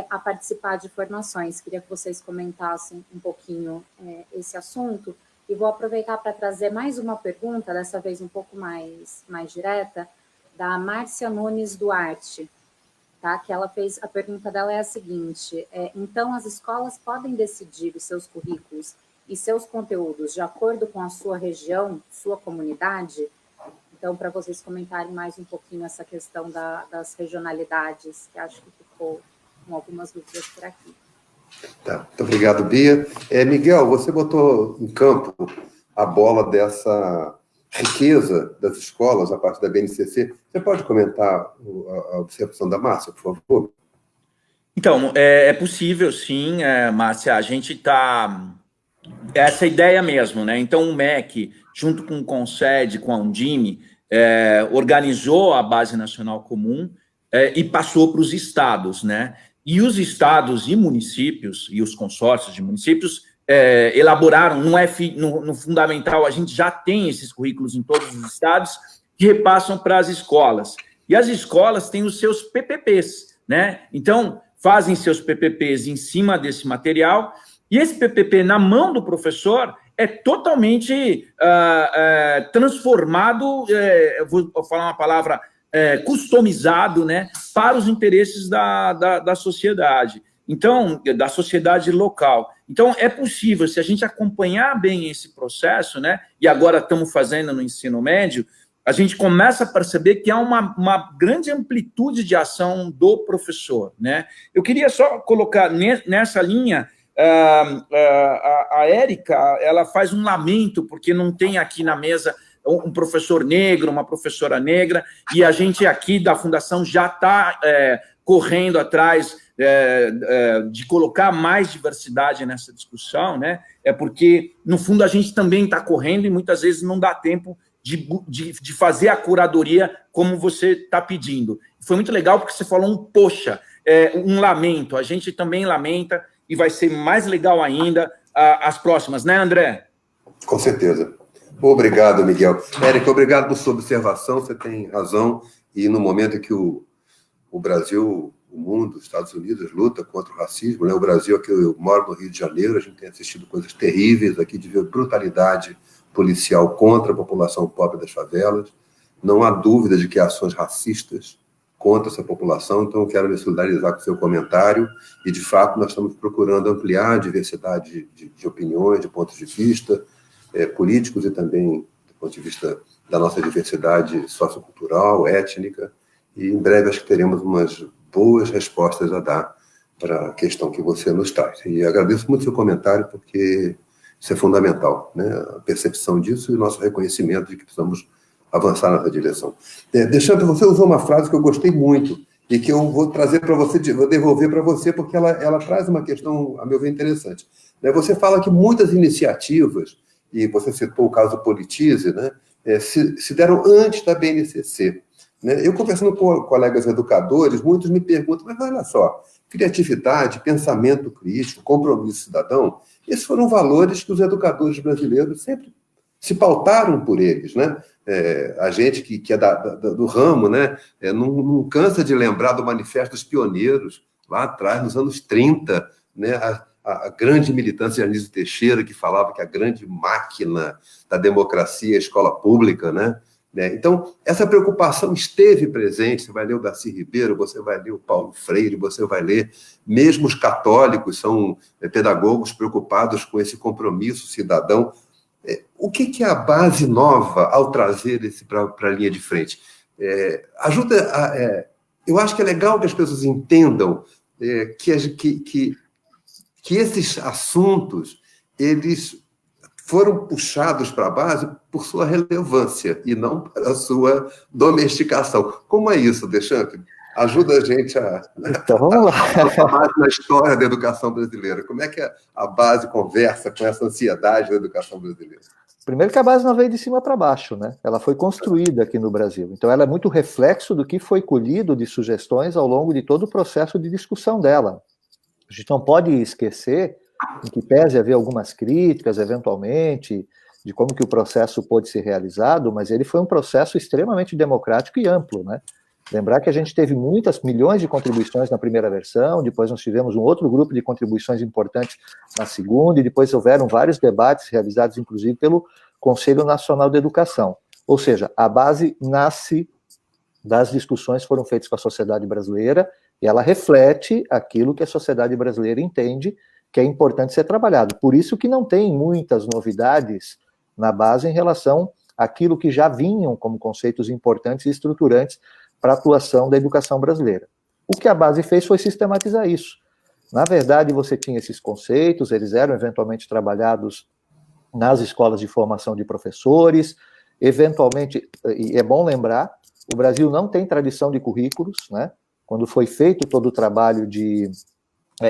a participar de formações. Queria que vocês comentassem um pouquinho esse assunto. E vou aproveitar para trazer mais uma pergunta, dessa vez um pouco mais direta, da Márcia Nunes Duarte, tá? Que ela fez, a pergunta dela é a seguinte: então as escolas podem decidir os seus currículos e seus conteúdos de acordo com a sua região, sua comunidade? Então, para vocês comentarem mais um pouquinho essa questão das regionalidades, que acho que ficou com algumas dúvidas por aqui. Tá, muito obrigado, Bia. Miguel, você botou em campo a bola dessa riqueza das escolas, a parte da BNCC. Você pode comentar a observação da Márcia, por favor? Então, é possível, sim, Márcia. A gente está... Essa ideia mesmo, né? Então, o MEC, junto com o CONSED, com a Undime, organizou a Base Nacional Comum e passou para os estados, né? E os estados e municípios, e os consórcios de municípios, elaboraram, no fundamental, a gente já tem esses currículos em todos os estados, que repassam para as escolas. E as escolas têm os seus PPPs, né? Então, fazem seus PPPs em cima desse material, e esse PPP, na mão do professor, é totalmente transformado, vou falar uma palavra, customizado, né, para os interesses da sociedade. Então, da sociedade local. Então, é possível, se a gente acompanhar bem esse processo, né, e agora estamos fazendo no ensino médio, a gente começa a perceber que há uma grande amplitude de ação do professor, né? Eu queria só colocar nessa linha... a Érica, ela faz um lamento, porque não tem aqui na mesa um professor negro, uma professora negra, e a gente aqui da Fundação já está correndo atrás de colocar mais diversidade nessa discussão, né? Porque, no fundo, a gente também está correndo e muitas vezes não dá tempo de fazer a curadoria como você está pedindo. Foi muito legal porque você falou um lamento, a gente também lamenta, e vai ser mais legal ainda as próximas, né, André? Com certeza. Obrigado, Miguel. Érica, obrigado por sua observação, você tem razão, e no momento que o o Brasil, o mundo, os Estados Unidos luta contra o racismo, né? O Brasil, aqui eu moro no Rio de Janeiro, a gente tem assistido coisas terríveis aqui de ver brutalidade policial contra a população pobre das favelas. Não há dúvida de que há ações racistas contra essa população, então eu quero me solidarizar com o seu comentário e, de fato, nós estamos procurando ampliar a diversidade de opiniões, de pontos de vista, políticos e também do ponto de vista da nossa diversidade sociocultural, étnica, e em breve acho que teremos umas boas respostas a dar para a questão que você nos traz. E agradeço muito o seu comentário, porque isso é fundamental, né? A percepção disso e o nosso reconhecimento de que precisamos avançar nessa direção. Deixando, você usou uma frase que eu gostei muito e que eu vou trazer para você, vou devolver para você, porque ela traz uma questão, a meu ver, interessante. Você fala que muitas iniciativas, e você citou o caso Politize, né, se deram antes da BNCC. Eu, conversando com colegas educadores, muitos me perguntam, mas olha só, criatividade, pensamento crítico, compromisso cidadão, esses foram valores que os educadores brasileiros sempre se pautaram por eles, né? A gente que é do ramo, né, não cansa de lembrar do Manifesto dos Pioneiros, lá atrás, nos anos 30, né, a grande militância de Anísio Teixeira, que falava que a grande máquina da democracia é a escola pública, né? Então, essa preocupação esteve presente. Você vai ler o Darcy Ribeiro, você vai ler o Paulo Freire, você vai ler, mesmo os católicos são pedagogos preocupados com esse compromisso cidadão. O que é a base nova ao trazer esse para a linha de frente? Eu acho que é legal que as pessoas entendam que esses assuntos eles foram puxados para a base por sua relevância e não para a sua domesticação. Como é isso, Deschamps? Ajuda a gente então, vamos lá. A base na história da educação brasileira. Como é que a base conversa com essa ansiedade da educação brasileira? Primeiro que a base não veio de cima para baixo, né? Ela foi construída aqui no Brasil. Então, ela é muito reflexo do que foi colhido de sugestões ao longo de todo o processo de discussão dela. A gente não pode esquecer, em que pese haver algumas críticas, eventualmente, de como que o processo pôde ser realizado, mas ele foi um processo extremamente democrático e amplo, né? Lembrar que a gente teve milhões de contribuições na primeira versão, depois nós tivemos um outro grupo de contribuições importantes na segunda, e depois houveram vários debates realizados, inclusive, pelo Conselho Nacional de Educação. Ou seja, a base nasce das discussões que foram feitas com a sociedade brasileira, e ela reflete aquilo que a sociedade brasileira entende que é importante ser trabalhado. Por isso que não tem muitas novidades na base em relação àquilo que já vinham como conceitos importantes e estruturantes para a atuação da educação brasileira. O que a base fez foi sistematizar isso. Na verdade, você tinha esses conceitos, eles eram eventualmente trabalhados nas escolas de formação de professores, eventualmente, e é bom lembrar, o Brasil não tem tradição de currículos, né? Quando foi feito todo o trabalho de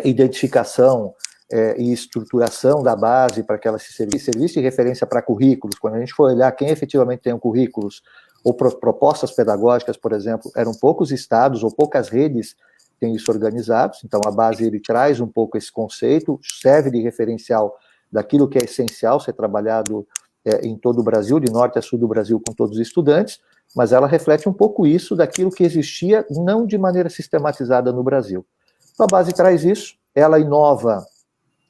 identificação e estruturação da base para que ela servisse de referência para currículos, quando a gente for olhar quem efetivamente tem currículos ou propostas pedagógicas, por exemplo, eram poucos estados ou poucas redes que têm isso organizados. Então, a base ele traz um pouco esse conceito, serve de referencial daquilo que é essencial ser trabalhado em todo o Brasil, de norte a sul do Brasil, com todos os estudantes, mas ela reflete um pouco isso daquilo que existia, não de maneira sistematizada no Brasil. Então, a base traz isso, ela inova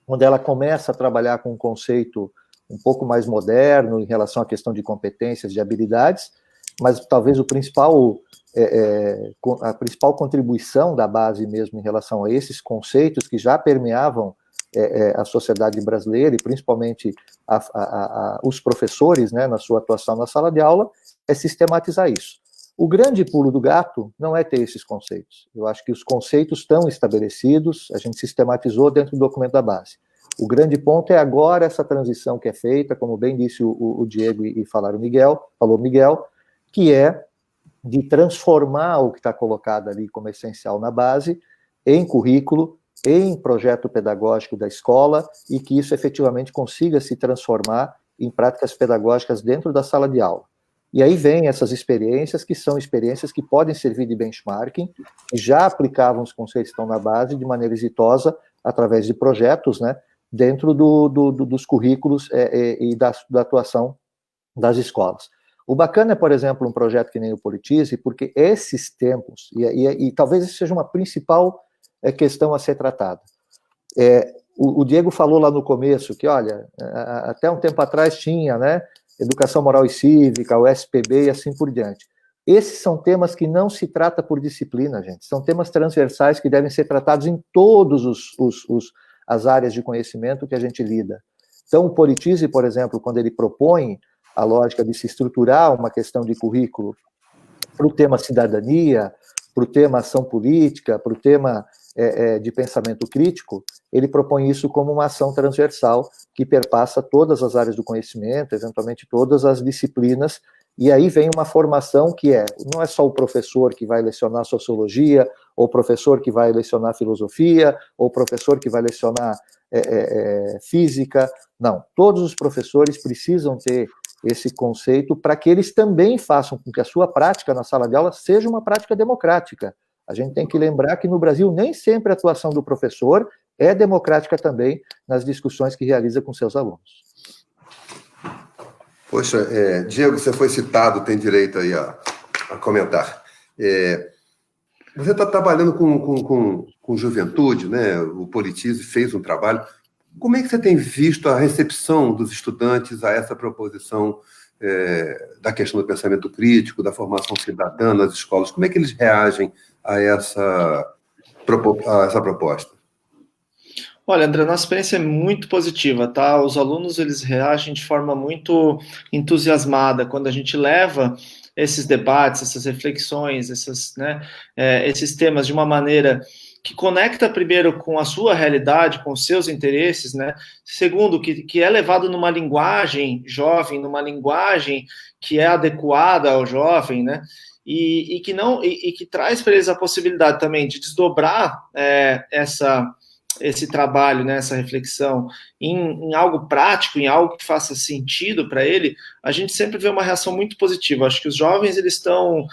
quando ela começa a trabalhar com um conceito um pouco mais moderno em relação à questão de competências, de habilidades, mas talvez a principal contribuição da base mesmo em relação a esses conceitos que já permeavam a sociedade brasileira e principalmente os professores, né, na sua atuação na sala de aula, é sistematizar isso. O grande pulo do gato não é ter esses conceitos. Eu acho que os conceitos estão estabelecidos, a gente sistematizou dentro do documento da base. O grande ponto é agora essa transição que é feita, como bem disse o Diego e falou Miguel, que é de transformar o que está colocado ali como essencial na base em currículo, em projeto pedagógico da escola, e que isso efetivamente consiga se transformar em práticas pedagógicas dentro da sala de aula. E aí vem essas experiências, que são experiências que podem servir de benchmarking, que já aplicavam os conceitos que estão na base de maneira exitosa, através de projetos, né, dentro dos currículos e da atuação das escolas. O bacana é, por exemplo, um projeto que nem o Politize, porque esses tempos, e talvez isso seja uma principal questão a ser tratada. O Diego falou lá no começo que, olha, até um tempo atrás tinha, né, Educação Moral e Cívica, o SPB e assim por diante. Esses são temas que não se trata por disciplina, gente. São temas transversais que devem ser tratados em todas as áreas de conhecimento que a gente lida. Então, o Politize, por exemplo, quando ele propõe a lógica de se estruturar uma questão de currículo para o tema cidadania, para o tema ação política, para o tema de pensamento crítico, ele propõe isso como uma ação transversal que perpassa todas as áreas do conhecimento, eventualmente todas as disciplinas, e aí vem uma formação que não é só o professor que vai lecionar sociologia, ou o professor que vai lecionar filosofia, ou o professor que vai lecionar física, não, todos os professores precisam ter esse conceito para que eles também façam com que a sua prática na sala de aula seja uma prática democrática. A gente tem que lembrar que no Brasil nem sempre a atuação do professor é democrática também nas discussões que realiza com seus alunos. Poxa, Diego, você foi citado, tem direito aí a comentar. Você está trabalhando com juventude, né? O Politize fez um trabalho. Como é que você tem visto a recepção dos estudantes a essa proposição da questão do pensamento crítico, da formação cidadã nas escolas? Como é que eles reagem a essa proposta? Olha, André, nossa experiência é muito positiva, tá? Os alunos, eles reagem de forma muito entusiasmada quando a gente leva esses debates, essas reflexões, esses temas de uma maneira que conecta primeiro com a sua realidade, com os seus interesses, né? Segundo, que é levado numa linguagem jovem, numa linguagem que é adequada ao jovem, né? E que traz para eles a possibilidade também de desdobrar esse trabalho, né, essa reflexão em algo prático, em algo que faça sentido para ele, a gente sempre vê uma reação muito positiva. Acho que os jovens eles estão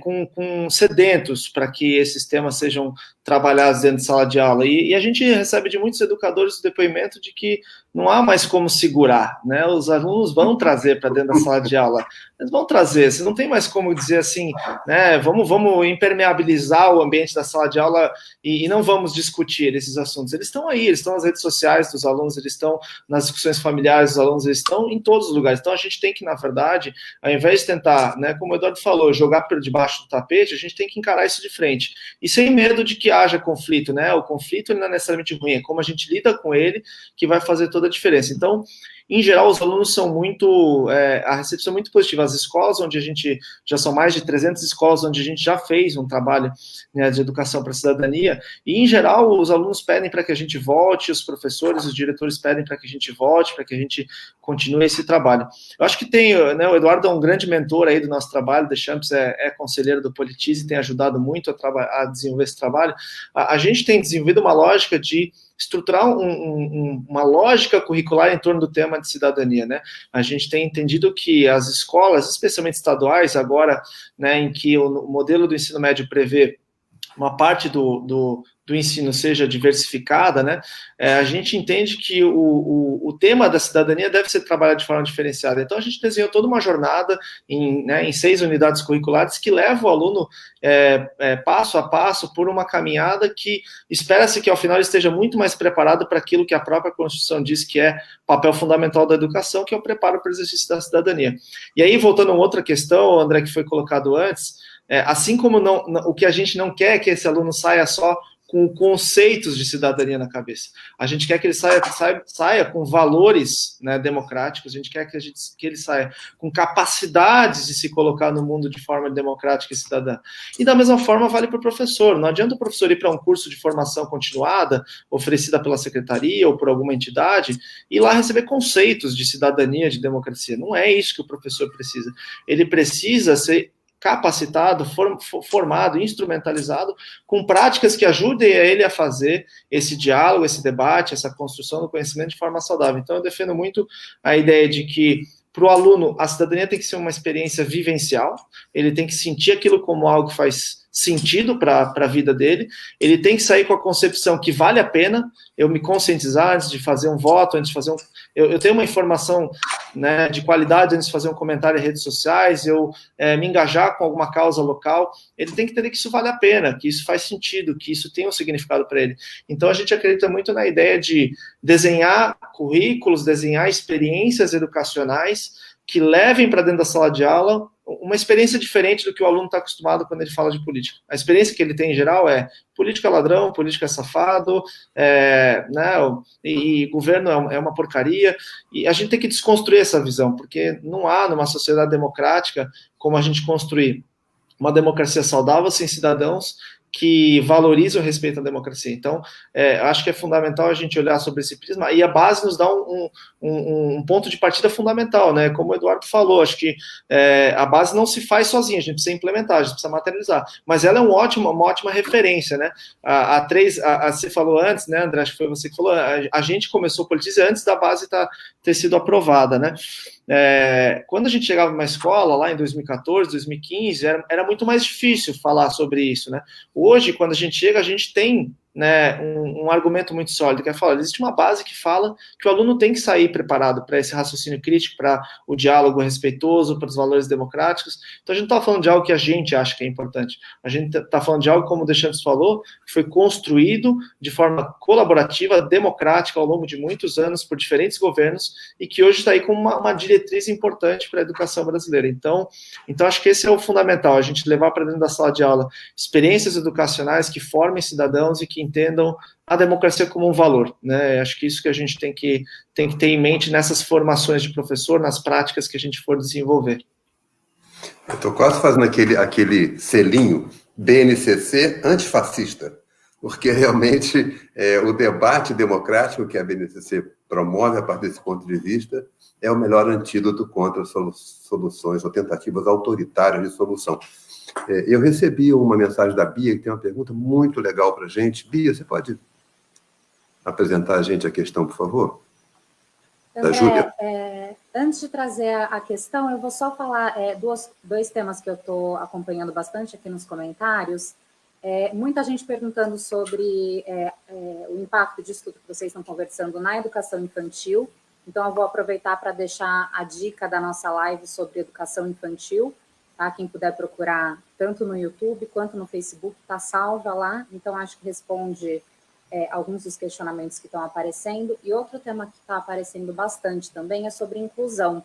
com sedentos para que esses temas sejam trabalhados dentro de sala de aula. E a gente recebe de muitos educadores o depoimento de que não há mais como segurar, né? Os alunos vão trazer para dentro da sala de aula. Eles vão trazer, você não tem mais como dizer assim, né? Vamos impermeabilizar o ambiente da sala de aula e não vamos discutir esses assuntos. Eles estão aí, eles estão nas redes sociais dos alunos, eles estão nas discussões familiares dos alunos, eles estão em todos os lugares. Então a gente tem que, na verdade, ao invés de tentar, né, como o Eduardo falou, jogar por debaixo do tapete, a gente tem que encarar isso de frente. E sem medo de que haja conflito, né? O conflito não é necessariamente ruim, é como a gente lida com ele que vai fazer toda a diferença. Então, em geral, os alunos são muito, a recepção é muito positiva. As escolas onde a gente, já são mais de 300 escolas onde a gente já fez um trabalho, né, de educação para a cidadania, e em geral os alunos pedem para que a gente volte, os professores, os diretores pedem para que a gente volte, para que a gente continue esse trabalho. Eu acho que tem, né, o Eduardo é um grande mentor aí do nosso trabalho, Deschamps é conselheiro do Politize, tem ajudado muito a desenvolver esse trabalho. A gente tem desenvolvido uma lógica de estruturar uma lógica curricular em torno do tema de cidadania, né? A gente tem entendido que as escolas, especialmente estaduais, agora, né, em que o modelo do ensino médio prevê uma parte do ensino seja diversificada, né, a gente entende que o tema da cidadania deve ser trabalhado de forma diferenciada. Então, a gente desenhou toda uma jornada em 6 unidades curriculares que leva o aluno passo a passo por uma caminhada que espera-se que, ao final, ele esteja muito mais preparado para aquilo que a própria Constituição diz que é papel fundamental da educação, que é o preparo para o exercício da cidadania. E aí, voltando a uma outra questão, André, que foi colocado antes, assim como o que a gente não quer é que esse aluno saia só com conceitos de cidadania na cabeça. A gente quer que ele saia com valores, né, democráticos, a gente quer que ele saia com capacidades de se colocar no mundo de forma democrática e cidadã. E da mesma forma vale para o professor. Não adianta o professor ir para um curso de formação continuada, oferecida pela secretaria ou por alguma entidade, e lá receber conceitos de cidadania, de democracia. Não é isso que o professor precisa. Ele precisa ser capacitado, formado, instrumentalizado, com práticas que ajudem a ele a fazer esse diálogo, esse debate, essa construção do conhecimento de forma saudável. Então, eu defendo muito a ideia de que, para o aluno, a cidadania tem que ser uma experiência vivencial, ele tem que sentir aquilo como algo que faz sentido para a vida dele, ele tem que sair com a concepção que vale a pena eu me conscientizar antes de fazer um voto, antes de fazer eu tenho uma informação, né, de qualidade antes de fazer um comentário em redes sociais, eu me engajar com alguma causa local. Ele tem que entender que isso vale a pena, que isso faz sentido, que isso tem um significado para ele. Então a gente acredita muito na ideia de desenhar currículos, desenhar experiências educacionais que levem para dentro da sala de aula uma experiência diferente do que o aluno está acostumado quando ele fala de política. A experiência que ele tem em geral é política ladrão, política safado, né, e governo é uma porcaria, e a gente tem que desconstruir essa visão, porque não há numa sociedade democrática como a gente construir uma democracia saudável sem cidadãos que valorizam o respeito à democracia. Então, acho que é fundamental a gente olhar sobre esse prisma, e a base nos dá um ponto de partida fundamental, né? Como o Eduardo falou, acho que a base não se faz sozinha, a gente precisa implementar, a gente precisa materializar, mas ela é uma ótima referência, né? Você falou antes, né, André, acho que foi você que falou, a gente começou a politizar antes da base ter sido aprovada, né? Quando a gente chegava numa escola, lá em 2014, 2015, era muito mais difícil falar sobre isso, né? Hoje, quando a gente chega, a gente tem, né, um argumento muito sólido, que é falar, existe uma base que fala que o aluno tem que sair preparado para esse raciocínio crítico, para o diálogo respeitoso, para os valores democráticos. Então a gente não está falando de algo que a gente acha que é importante, a gente está falando de algo, como o Deschamps falou, que foi construído de forma colaborativa, democrática, ao longo de muitos anos, por diferentes governos, e que hoje está aí com uma diretriz importante para a educação brasileira. Então acho que esse é o fundamental, a gente levar para dentro da sala de aula experiências educacionais que formem cidadãos e que entendam a democracia como um valor, né? Acho que isso que a gente tem que ter em mente nessas formações de professor, nas práticas que a gente for desenvolver. Eu estou quase fazendo aquele selinho BNCC antifascista, porque realmente o debate democrático que a BNCC promove a partir desse ponto de vista é o melhor antídoto contra soluções ou tentativas autoritárias de solução. Eu recebi uma mensagem da Bia, que tem uma pergunta muito legal para a gente. Bia, você pode apresentar a gente a questão, por favor? Da Júlia. Antes de trazer a questão, eu vou só falar dois temas que eu estou acompanhando bastante aqui nos comentários. Muita gente perguntando sobre o impacto disso tudo que vocês estão conversando na educação infantil. Então, eu vou aproveitar para deixar a dica da nossa live sobre educação infantil. Tá? Quem puder procurar tanto no YouTube quanto no Facebook, está salva lá. Então, acho que responde alguns dos questionamentos que estão aparecendo. E outro tema que está aparecendo bastante também é sobre inclusão,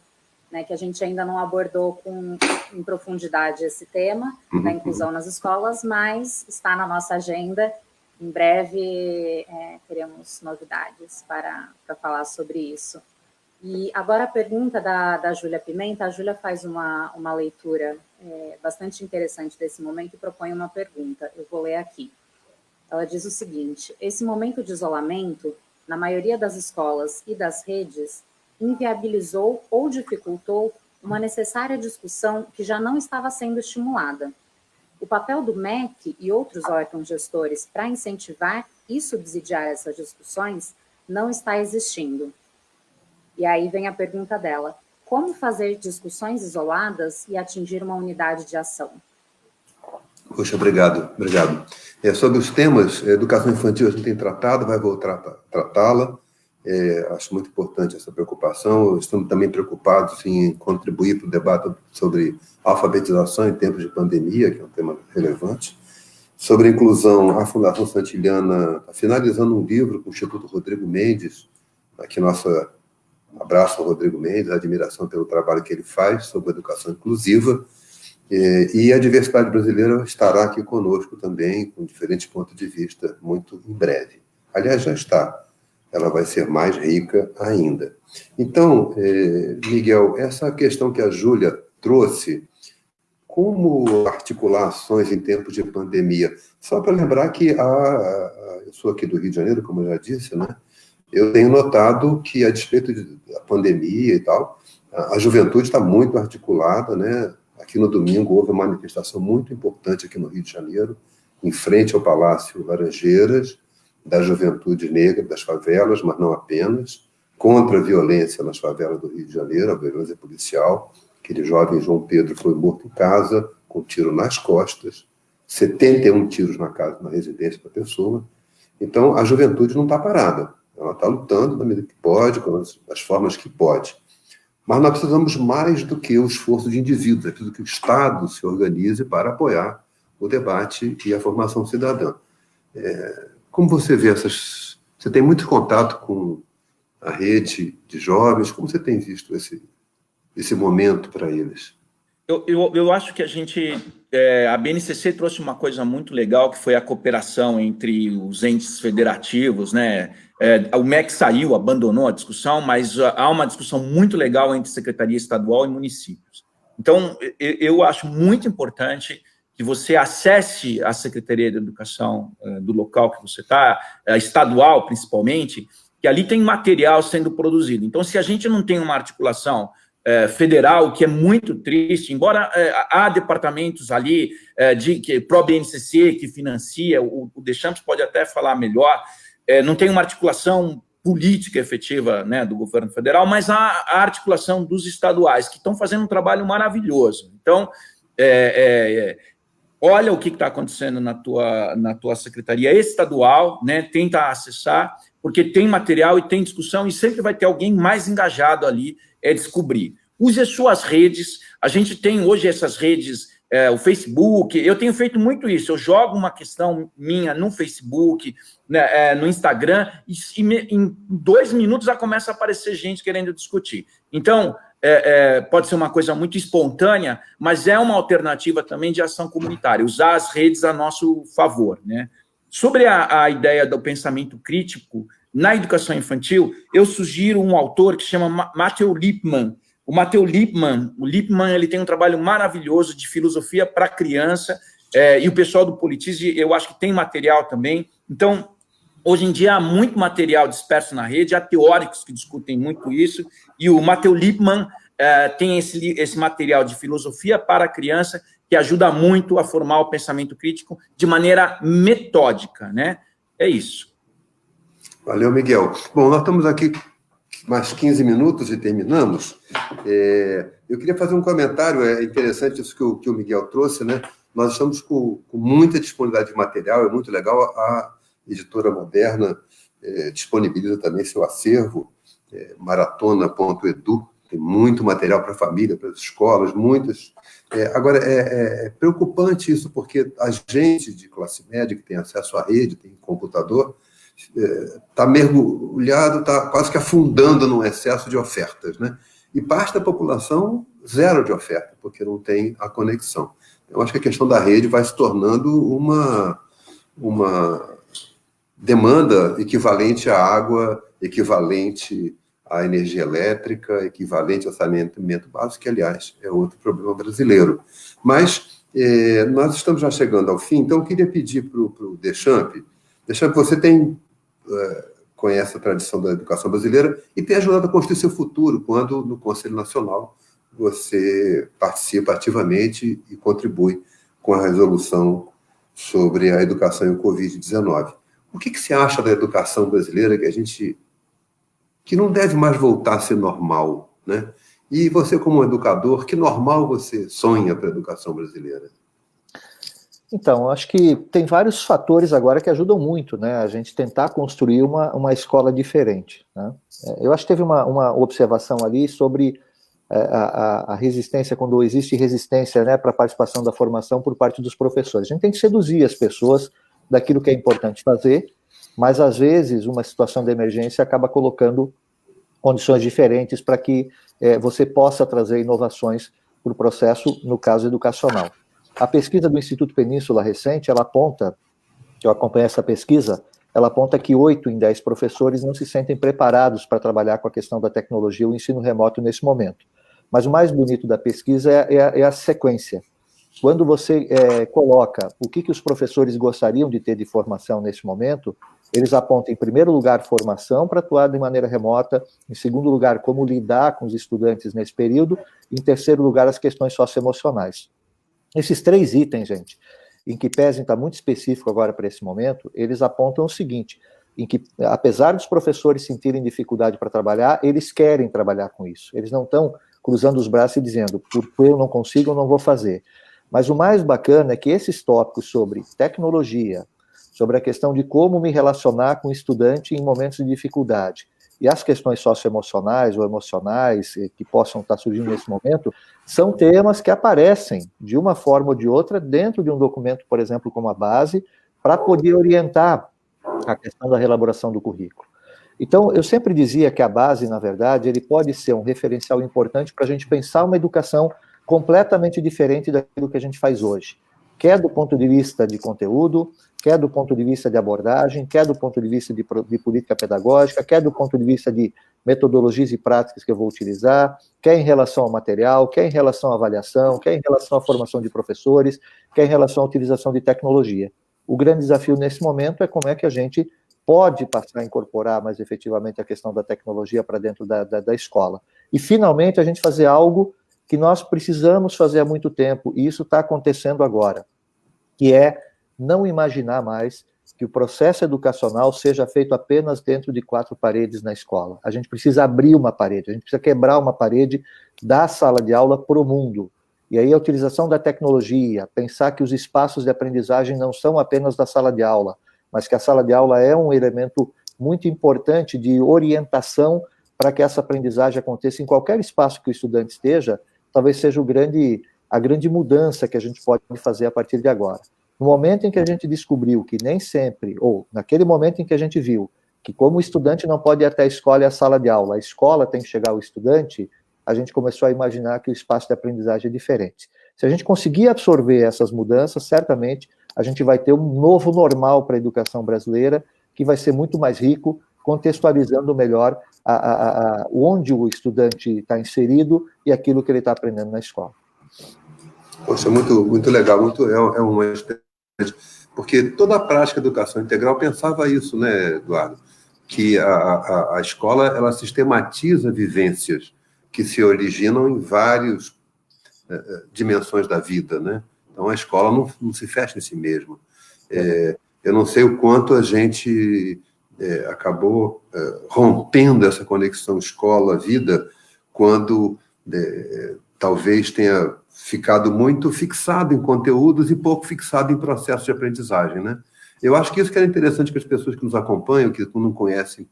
né? Que a gente ainda não abordou em profundidade esse tema da inclusão nas escolas, mas está na nossa agenda. Em breve teremos novidades para falar sobre isso. E agora a pergunta da Júlia Pimenta. A Júlia faz uma leitura bastante interessante desse momento e propõe uma pergunta. Eu vou ler aqui. Ela diz o seguinte: esse momento de isolamento, na maioria das escolas e das redes, inviabilizou ou dificultou uma necessária discussão que já não estava sendo estimulada. O papel do MEC e outros órgãos gestores para incentivar e subsidiar essas discussões não está existindo. E aí vem a pergunta dela: como fazer discussões isoladas e atingir uma unidade de ação? Poxa, obrigado. Sobre os temas, educação infantil a gente tem tratado, vai voltar a tratá-la. Acho muito importante essa preocupação. Estamos também preocupados em contribuir para o debate sobre alfabetização em tempos de pandemia, que é um tema relevante. Sobre a inclusão, a Fundação Santiliana está finalizando um livro com o Instituto Rodrigo Mendes, aqui nosso abraço ao Rodrigo Mendes, admiração pelo trabalho que ele faz sobre educação inclusiva. E a diversidade brasileira estará aqui conosco também, com diferentes pontos de vista, muito em breve. Aliás, já está. Ela vai ser mais rica ainda. Então, Miguel, essa questão que a Júlia trouxe, como articular ações em tempos de pandemia? Só para lembrar que eu sou aqui do Rio de Janeiro, como eu já disse, né? Eu tenho notado que, a despeito da pandemia e tal, a juventude está muito articulada, né? Aqui no domingo houve uma manifestação muito importante aqui no Rio de Janeiro, em frente ao Palácio Laranjeiras, da juventude negra, das favelas, mas não apenas, contra a violência nas favelas do Rio de Janeiro, a violência policial. Aquele jovem João Pedro foi morto em casa, com um tiro nas costas, 71 tiros na casa, na residência da pessoa. Então, a juventude não está parada. Ela está lutando da medida que pode, com as formas que pode. Mas nós precisamos mais do que o esforço de indivíduos, é preciso que o Estado se organize para apoiar o debate e a formação cidadã. Como você vê essas... Você tem muito contato com a rede de jovens, como você tem visto esse momento para eles? Eu acho que a BNCC trouxe uma coisa muito legal, que foi a cooperação entre os entes federativos, né? O MEC saiu, abandonou a discussão, mas há uma discussão muito legal entre Secretaria Estadual e municípios. Então, eu acho muito importante que você acesse a Secretaria de Educação do local que você está, estadual principalmente, que ali tem material sendo produzido. Então, se a gente não tem uma articulação federal, que é muito triste, embora há departamentos ali pró-BNCC que financia, o Deschamps pode até falar melhor, não tem uma articulação política efetiva, né, do governo federal, mas há a articulação dos estaduais, que estão fazendo um trabalho maravilhoso. Então, olha o que está acontecendo na tua secretaria estadual, né, tenta acessar, porque tem material e tem discussão, e sempre vai ter alguém mais engajado ali, descobrir. Use as suas redes, a gente tem hoje essas redes, o Facebook, eu tenho feito muito isso, eu jogo uma questão minha no Facebook, né, no Instagram, e em 2 minutos já começa a aparecer gente querendo discutir. Então, pode ser uma coisa muito espontânea, mas é uma alternativa também de ação comunitária, usar as redes a nosso favor, né? Sobre a ideia do pensamento crítico, na educação infantil, eu sugiro um autor que se chama Matthew Lipman. O Matthew Lipman, ele tem um trabalho maravilhoso de filosofia para criança, e o pessoal do Politize, eu acho que tem material também. Então, hoje em dia, há muito material disperso na rede, há teóricos que discutem muito isso, e o Matthew Lipman tem esse material de filosofia para a criança, que ajuda muito a formar o pensamento crítico de maneira metódica, né? É isso. Valeu, Miguel. Bom, nós estamos aqui mais 15 minutos e terminamos. Eu queria fazer um comentário, é interessante isso que o Miguel trouxe, né? Nós estamos com muita disponibilidade de material, é muito legal. A Editora Moderna disponibiliza também seu acervo, maratona.edu, tem muito material para a família, para as escolas, muitas. Agora, é preocupante isso, porque a gente de classe média, que tem acesso à rede, tem computador, está mergulhado, está quase que afundando num excesso de ofertas, né? E parte da população, zero de oferta, porque não tem a conexão. Eu acho que a questão da rede vai se tornando uma demanda equivalente à água, equivalente à energia elétrica, equivalente ao saneamento básico, que, aliás, é outro problema brasileiro. Mas nós estamos já chegando ao fim, então eu queria pedir para o Deschamps, você conhece a tradição da educação brasileira e tem ajudado a construir seu futuro, quando no Conselho Nacional você participa ativamente e contribui com a resolução sobre a educação e o Covid-19. O que você acha da educação brasileira que não deve mais voltar a ser normal, né? E você, como educador, que normal você sonha para a educação brasileira? Então, acho que tem vários fatores agora que ajudam muito, né, a gente tentar construir uma escola diferente, né? Eu acho que teve uma observação ali sobre a resistência, quando existe resistência, né, para a participação da formação por parte dos professores. A gente tem que seduzir as pessoas daquilo que é importante fazer, mas às vezes uma situação de emergência acaba colocando condições diferentes para que você possa trazer inovações para o processo, no caso educacional. A pesquisa do Instituto Península recente, ela aponta, eu acompanhei essa pesquisa, ela aponta que 8 em 10 professores não se sentem preparados para trabalhar com a questão da tecnologia, o ensino remoto nesse momento. Mas o mais bonito da pesquisa é a sequência. Quando você coloca o que os professores gostariam de ter de formação nesse momento, eles apontam, em primeiro lugar, formação para atuar de maneira remota, em segundo lugar, como lidar com os estudantes nesse período, e em terceiro lugar, as questões socioemocionais. Esses 3 itens, gente, em que pesem está muito específico agora para esse momento, eles apontam o seguinte, em que, apesar dos professores sentirem dificuldade para trabalhar, eles querem trabalhar com isso. Eles não estão cruzando os braços e dizendo, porque eu não consigo, eu não vou fazer. Mas o mais bacana é que esses tópicos sobre tecnologia, sobre a questão de como me relacionar com o estudante em momentos de dificuldade, e as questões socioemocionais ou emocionais que possam estar surgindo nesse momento, são temas que aparecem, de uma forma ou de outra, dentro de um documento, por exemplo, como a base, para poder orientar a questão da elaboração do currículo. Então, eu sempre dizia que a base, na verdade, ele pode ser um referencial importante para a gente pensar uma educação completamente diferente daquilo que a gente faz hoje, quer do ponto de vista de conteúdo, quer do ponto de vista de abordagem, quer do ponto de vista de política pedagógica, quer do ponto de vista de metodologias e práticas que eu vou utilizar, quer em relação ao material, quer em relação à avaliação, quer em relação à formação de professores, quer em relação à utilização de tecnologia. O grande desafio nesse momento é como é que a gente pode passar a incorporar mais efetivamente a questão da tecnologia para dentro da escola. E, finalmente, a gente fazer algo que nós precisamos fazer há muito tempo, e isso está acontecendo agora, que é não imaginar mais que o processo educacional seja feito apenas dentro de 4 paredes na escola. A gente precisa abrir uma parede, a gente precisa quebrar uma parede da sala de aula para o mundo. E aí a utilização da tecnologia, pensar que os espaços de aprendizagem não são apenas da sala de aula, mas que a sala de aula é um elemento muito importante de orientação para que essa aprendizagem aconteça em qualquer espaço que o estudante esteja, talvez seja a grande mudança que a gente pode fazer a partir de agora. No momento em que a gente descobriu que nem sempre, ou naquele momento em que a gente viu que como o estudante não pode ir até a escola e a sala de aula, a escola tem que chegar ao estudante, a gente começou a imaginar que o espaço de aprendizagem é diferente. Se a gente conseguir absorver essas mudanças, certamente a gente vai ter um novo normal para a educação brasileira, que vai ser muito mais rico, contextualizando melhor onde o estudante está inserido e aquilo que ele está aprendendo na escola. Poxa, muito legal, é uma experiência, porque toda a prática de educação integral pensava isso, né, Eduardo? Que a escola, ela sistematiza vivências que se originam em várias dimensões da vida, né? Então, a escola não se fecha em si mesma. Eu não sei o quanto a gente acabou rompendo essa conexão escola-vida quando talvez tenha ficado muito fixado em conteúdos e pouco fixado em processo de aprendizagem, né? Eu acho que isso que era interessante que as pessoas que nos acompanham, que não conhecem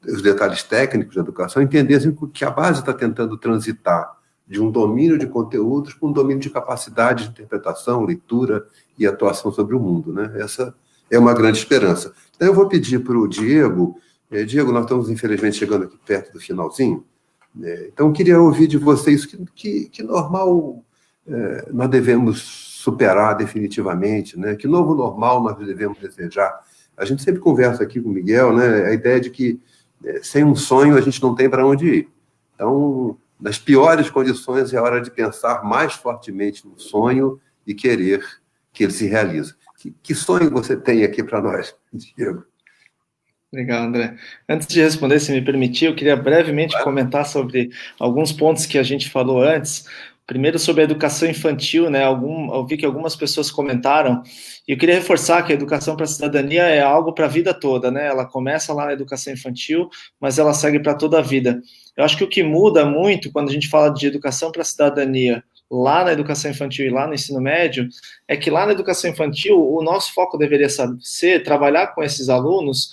os detalhes técnicos da educação, entendessem que a base está tentando transitar de um domínio de conteúdos para um domínio de capacidade de interpretação, leitura e atuação sobre o mundo, né? Essa é uma grande esperança. Então, eu vou pedir para o Diego. Diego, nós estamos, infelizmente, chegando aqui perto do finalzinho. Então, eu queria ouvir de vocês que normal nós devemos superar definitivamente, né? Que novo normal nós devemos desejar. A gente sempre conversa aqui com o Miguel, né? A ideia de que sem um sonho a gente não tem para onde ir. Então, nas piores condições é a hora de pensar mais fortemente no sonho e querer que ele se realize. Que sonho você tem aqui para nós, Diego? Legal, André. Antes de responder, se me permitir, eu queria brevemente comentar sobre alguns pontos que a gente falou antes. Primeiro, sobre a educação infantil, né? Eu vi que algumas pessoas comentaram, e eu queria reforçar que a educação para a cidadania é algo para a vida toda, né? Ela começa lá na educação infantil, mas ela segue para toda a vida. Eu acho que o que muda muito quando a gente fala de educação para a cidadania lá na educação infantil e lá no ensino médio, é que lá na educação infantil o nosso foco deveria ser trabalhar com esses alunos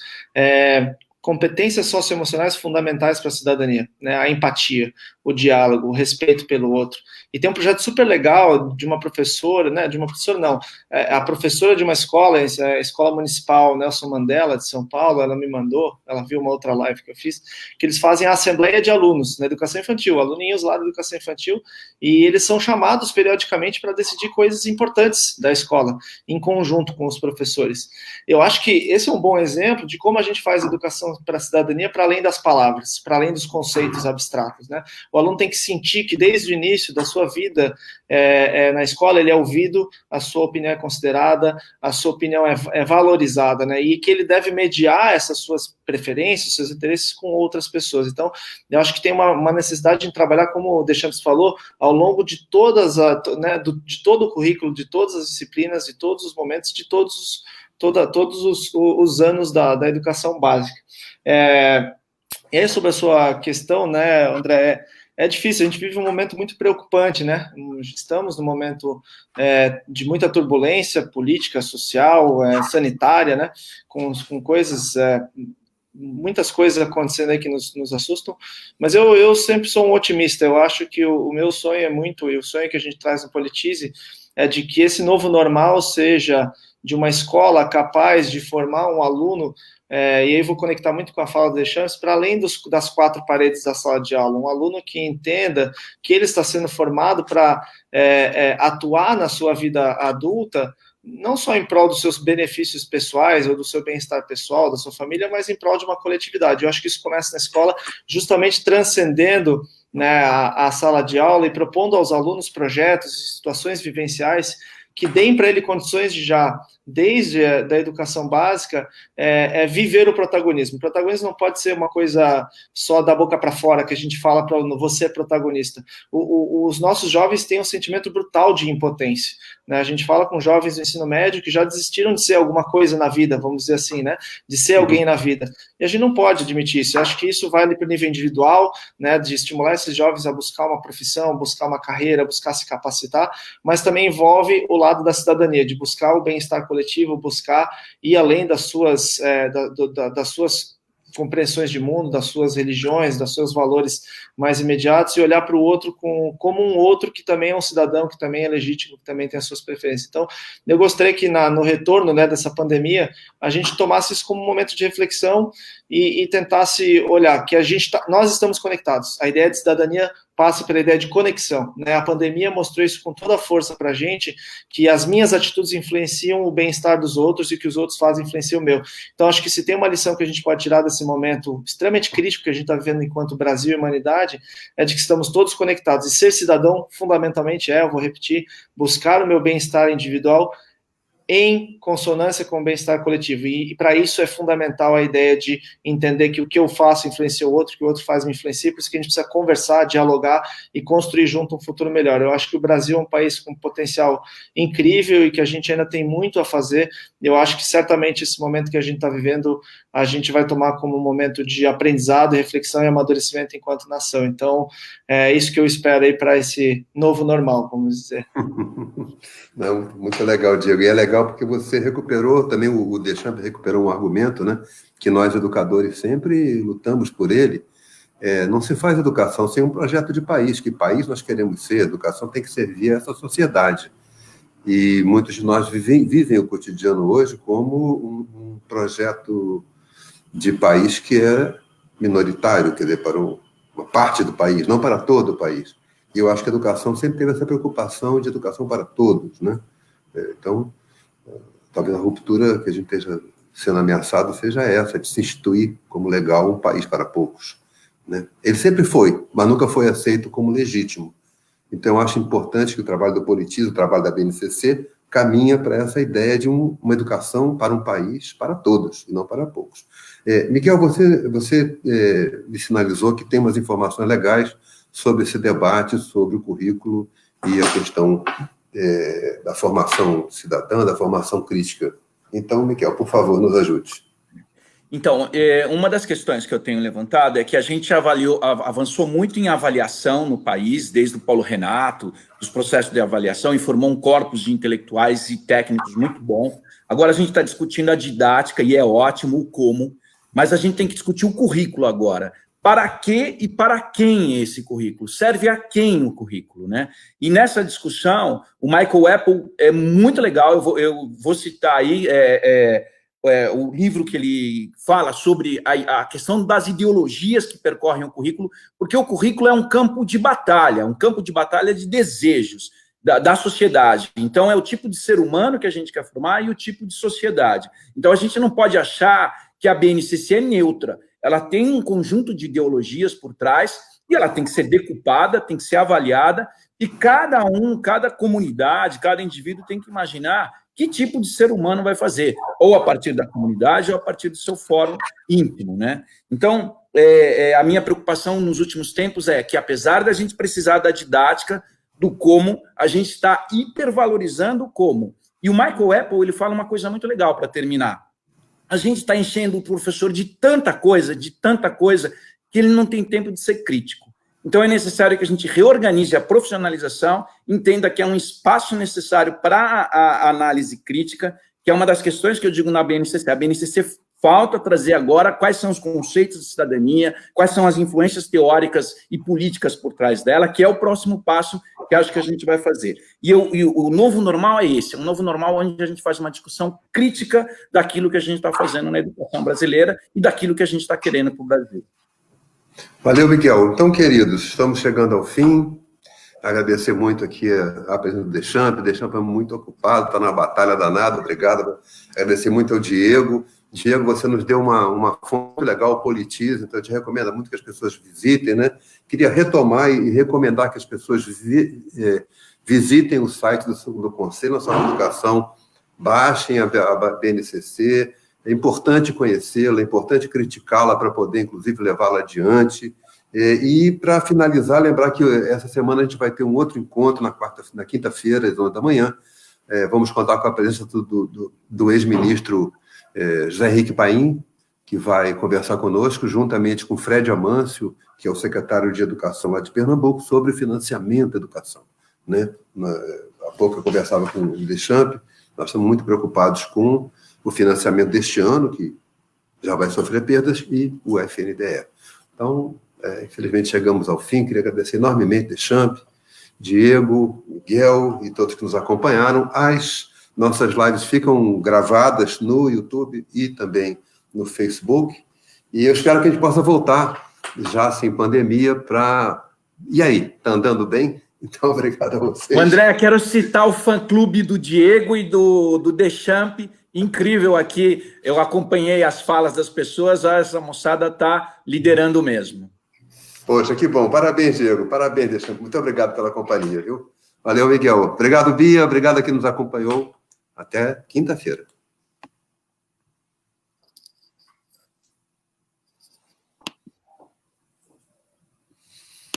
competências socioemocionais fundamentais para a cidadania, né? A empatia, o diálogo, o respeito pelo outro. E tem um projeto super legal de uma professora, né? De uma professora não, a professora de uma escola, a Escola Municipal Nelson Mandela de São Paulo, ela me mandou, ela viu uma outra live que eu fiz, que eles fazem a assembleia de alunos na educação infantil, aluninhos lá da educação infantil, e eles são chamados periodicamente para decidir coisas importantes da escola, em conjunto com os professores. Eu acho que esse é um bom exemplo de como a gente faz educação para a cidadania para além das palavras, para além dos conceitos abstratos, né? O aluno tem que sentir que desde o início da sua vida na escola ele é ouvido, a sua opinião é considerada, a sua opinião é valorizada, né? E que ele deve mediar essas suas preferências, seus interesses com outras pessoas. Então, eu acho que tem uma necessidade de trabalhar, como o Deschamps falou, ao longo de todas, né, de todo o currículo, de todas as disciplinas, de todos os momentos, de todos os anos da educação básica. E aí, sobre a sua questão, né, André, é difícil, a gente vive um momento muito preocupante, né? Estamos num momento de muita turbulência política, social, sanitária, né? Com coisas, muitas coisas acontecendo aí que nos assustam, mas eu sempre sou um otimista. Eu acho que o meu sonho e o sonho que a gente traz no Politize é de que esse novo normal seja de uma escola capaz de formar um aluno, e aí vou conectar muito com a fala do Deschamps, para além das quatro paredes da sala de aula, um aluno que entenda que ele está sendo formado para atuar na sua vida adulta, não só em prol dos seus benefícios pessoais ou do seu bem-estar pessoal, da sua família, mas em prol de uma coletividade. Eu acho que isso começa na escola, justamente transcendendo, né, a sala de aula e propondo aos alunos projetos, situações vivenciais que deem para ele condições de já, desde a da educação básica, viver o protagonismo. O protagonismo não pode ser uma coisa só da boca para fora, que a gente fala para você é protagonista. Os nossos jovens têm um sentimento brutal de impotência, né? A gente fala com jovens do ensino médio que já desistiram de ser alguma coisa na vida, vamos dizer assim, né? De ser alguém na vida. E a gente não pode admitir isso. Eu acho que isso vale para o nível individual, né? De estimular esses jovens a buscar uma profissão, buscar uma carreira, buscar se capacitar, mas também envolve o lado da cidadania, de buscar o bem-estar coletivo, buscar ir além das suas, das suas compreensões de mundo, das suas religiões, dos seus valores mais imediatos, e olhar para o outro como um outro que também é um cidadão, que também é legítimo, que também tem as suas preferências. Então, eu gostaria que no retorno, né, dessa pandemia, a gente tomasse isso como um momento de reflexão e tentasse olhar que nós estamos conectados. A ideia de cidadania passa pela ideia de conexão, né? A pandemia mostrou isso com toda a força para a gente, que as minhas atitudes influenciam o bem-estar dos outros e o que os outros fazem influencia o meu. Então, acho que se tem uma lição que a gente pode tirar desse momento extremamente crítico que a gente está vivendo enquanto Brasil e humanidade, é de que estamos todos conectados. E ser cidadão, fundamentalmente, eu vou repetir, buscar o meu bem-estar individual em consonância com o bem-estar coletivo. E para isso é fundamental a ideia de entender que o que eu faço influencia o outro, que o outro faz me influencia, por isso que a gente precisa conversar, dialogar e construir junto um futuro melhor. Eu acho que o Brasil é um país com potencial incrível e que a gente ainda tem muito a fazer. Eu acho que certamente esse momento que a gente está vivendo, a gente vai tomar como um momento de aprendizado, reflexão e amadurecimento enquanto nação. Então, é isso que eu espero aí para esse novo normal, vamos dizer. Não, muito legal, Diego. E é legal porque você recuperou, também o Deschamps recuperou um argumento, né, que nós, educadores, sempre lutamos por ele. Não se faz educação sem um projeto de país. Que país nós queremos ser? A educação tem que servir a essa sociedade. E muitos de nós vivem o cotidiano hoje como um projeto de país que é minoritário, quer dizer, para uma parte do país, não para todo o país. E eu acho que a educação sempre teve essa preocupação de educação para todos, né? Então, talvez a ruptura que a gente esteja sendo ameaçado seja essa, de se instituir como legal um país para poucos, né? Ele sempre foi, mas nunca foi aceito como legítimo. Então, eu acho importante que o trabalho do Politize, o trabalho da BNCC, caminha para essa ideia de uma educação para um país, para todos, e não para poucos. Miguel, você me sinalizou que tem umas informações legais sobre esse debate, sobre o currículo e a questão da formação cidadã, da formação crítica. Então, Miguel, por favor, nos ajude. Então, uma das questões que eu tenho levantado é que a gente avançou muito em avaliação no país, desde o Paulo Renato, os processos de avaliação, e formou um corpus de intelectuais e técnicos muito bom. Agora a gente está discutindo a didática, e é ótimo o como, mas a gente tem que discutir o currículo agora. Para que e para quem esse currículo? Serve a quem o currículo, né? E nessa discussão, o Michael Apple é muito legal, eu vou citar aí o livro que ele fala sobre a questão das ideologias que percorrem o currículo, porque o currículo é um campo de batalha de desejos da sociedade. Então, é o tipo de ser humano que a gente quer formar e o tipo de sociedade. Então, a gente não pode achar que a BNCC é neutra. Ela tem um conjunto de ideologias por trás e ela tem que ser decupada, tem que ser avaliada, e cada comunidade, cada indivíduo tem que imaginar que tipo de ser humano vai fazer, ou a partir da comunidade ou a partir do seu fórum íntimo, né? Então, a minha preocupação nos últimos tempos é que, apesar da gente precisar da didática, do como, a gente está hipervalorizando o como. E o Michael Apple, ele fala uma coisa muito legal para terminar. A gente está enchendo o professor de tanta coisa, que ele não tem tempo de ser crítico. Então, é necessário que a gente reorganize a profissionalização, entenda que é um espaço necessário para a análise crítica, que é uma das questões que eu digo na BNCC. A BNCC falta trazer agora quais são os conceitos de cidadania, quais são as influências teóricas e políticas por trás dela, que é o próximo passo que acho que a gente vai fazer. E o novo normal é esse, um novo normal onde a gente faz uma discussão crítica daquilo que a gente está fazendo na educação brasileira e daquilo que a gente está querendo para o Brasil. Valeu, Miguel. Então, queridos, estamos chegando ao fim. Agradecer muito aqui a presença do Deschamps. O Deschamps é muito ocupado, está na batalha danada. Obrigado. Agradecer muito ao Diego. Diego, você nos deu uma fonte legal, o Politize, então eu te recomendo muito que as pessoas visitem, né? Queria retomar e recomendar que as pessoas visitem o site do Conselho Nacional de Educação, baixem a BNCC. É importante conhecê-la, é importante criticá-la para poder, inclusive, levá-la adiante. E, para finalizar, lembrar que essa semana a gente vai ter um outro encontro na quinta-feira, às 11 da manhã. Vamos contar com a presença do ex-ministro José Henrique Paim, que vai conversar conosco, juntamente com Fred Amâncio, que é o secretário de Educação lá de Pernambuco, sobre financiamento da educação, né? Há pouco eu conversava com o Deschamps, nós estamos muito preocupados com o financiamento deste ano, que já vai sofrer perdas, e o FNDE. Então, infelizmente, chegamos ao fim. Queria agradecer enormemente Deschamps, Diego, Miguel e todos que nos acompanharam. As nossas lives ficam gravadas no YouTube e também no Facebook. E eu espero que a gente possa voltar, já sem pandemia, para... E aí, está andando bem? Então, obrigado a vocês. André, quero citar o fã-clube do Diego e do Deschamps. Incrível aqui, eu acompanhei as falas das pessoas, essa moçada está liderando mesmo. Poxa, que bom. Parabéns, Diego. Parabéns, Deschamps. Muito obrigado pela companhia, viu? Valeu, Miguel. Obrigado, Bia. Obrigado a quem nos acompanhou. Até quinta-feira.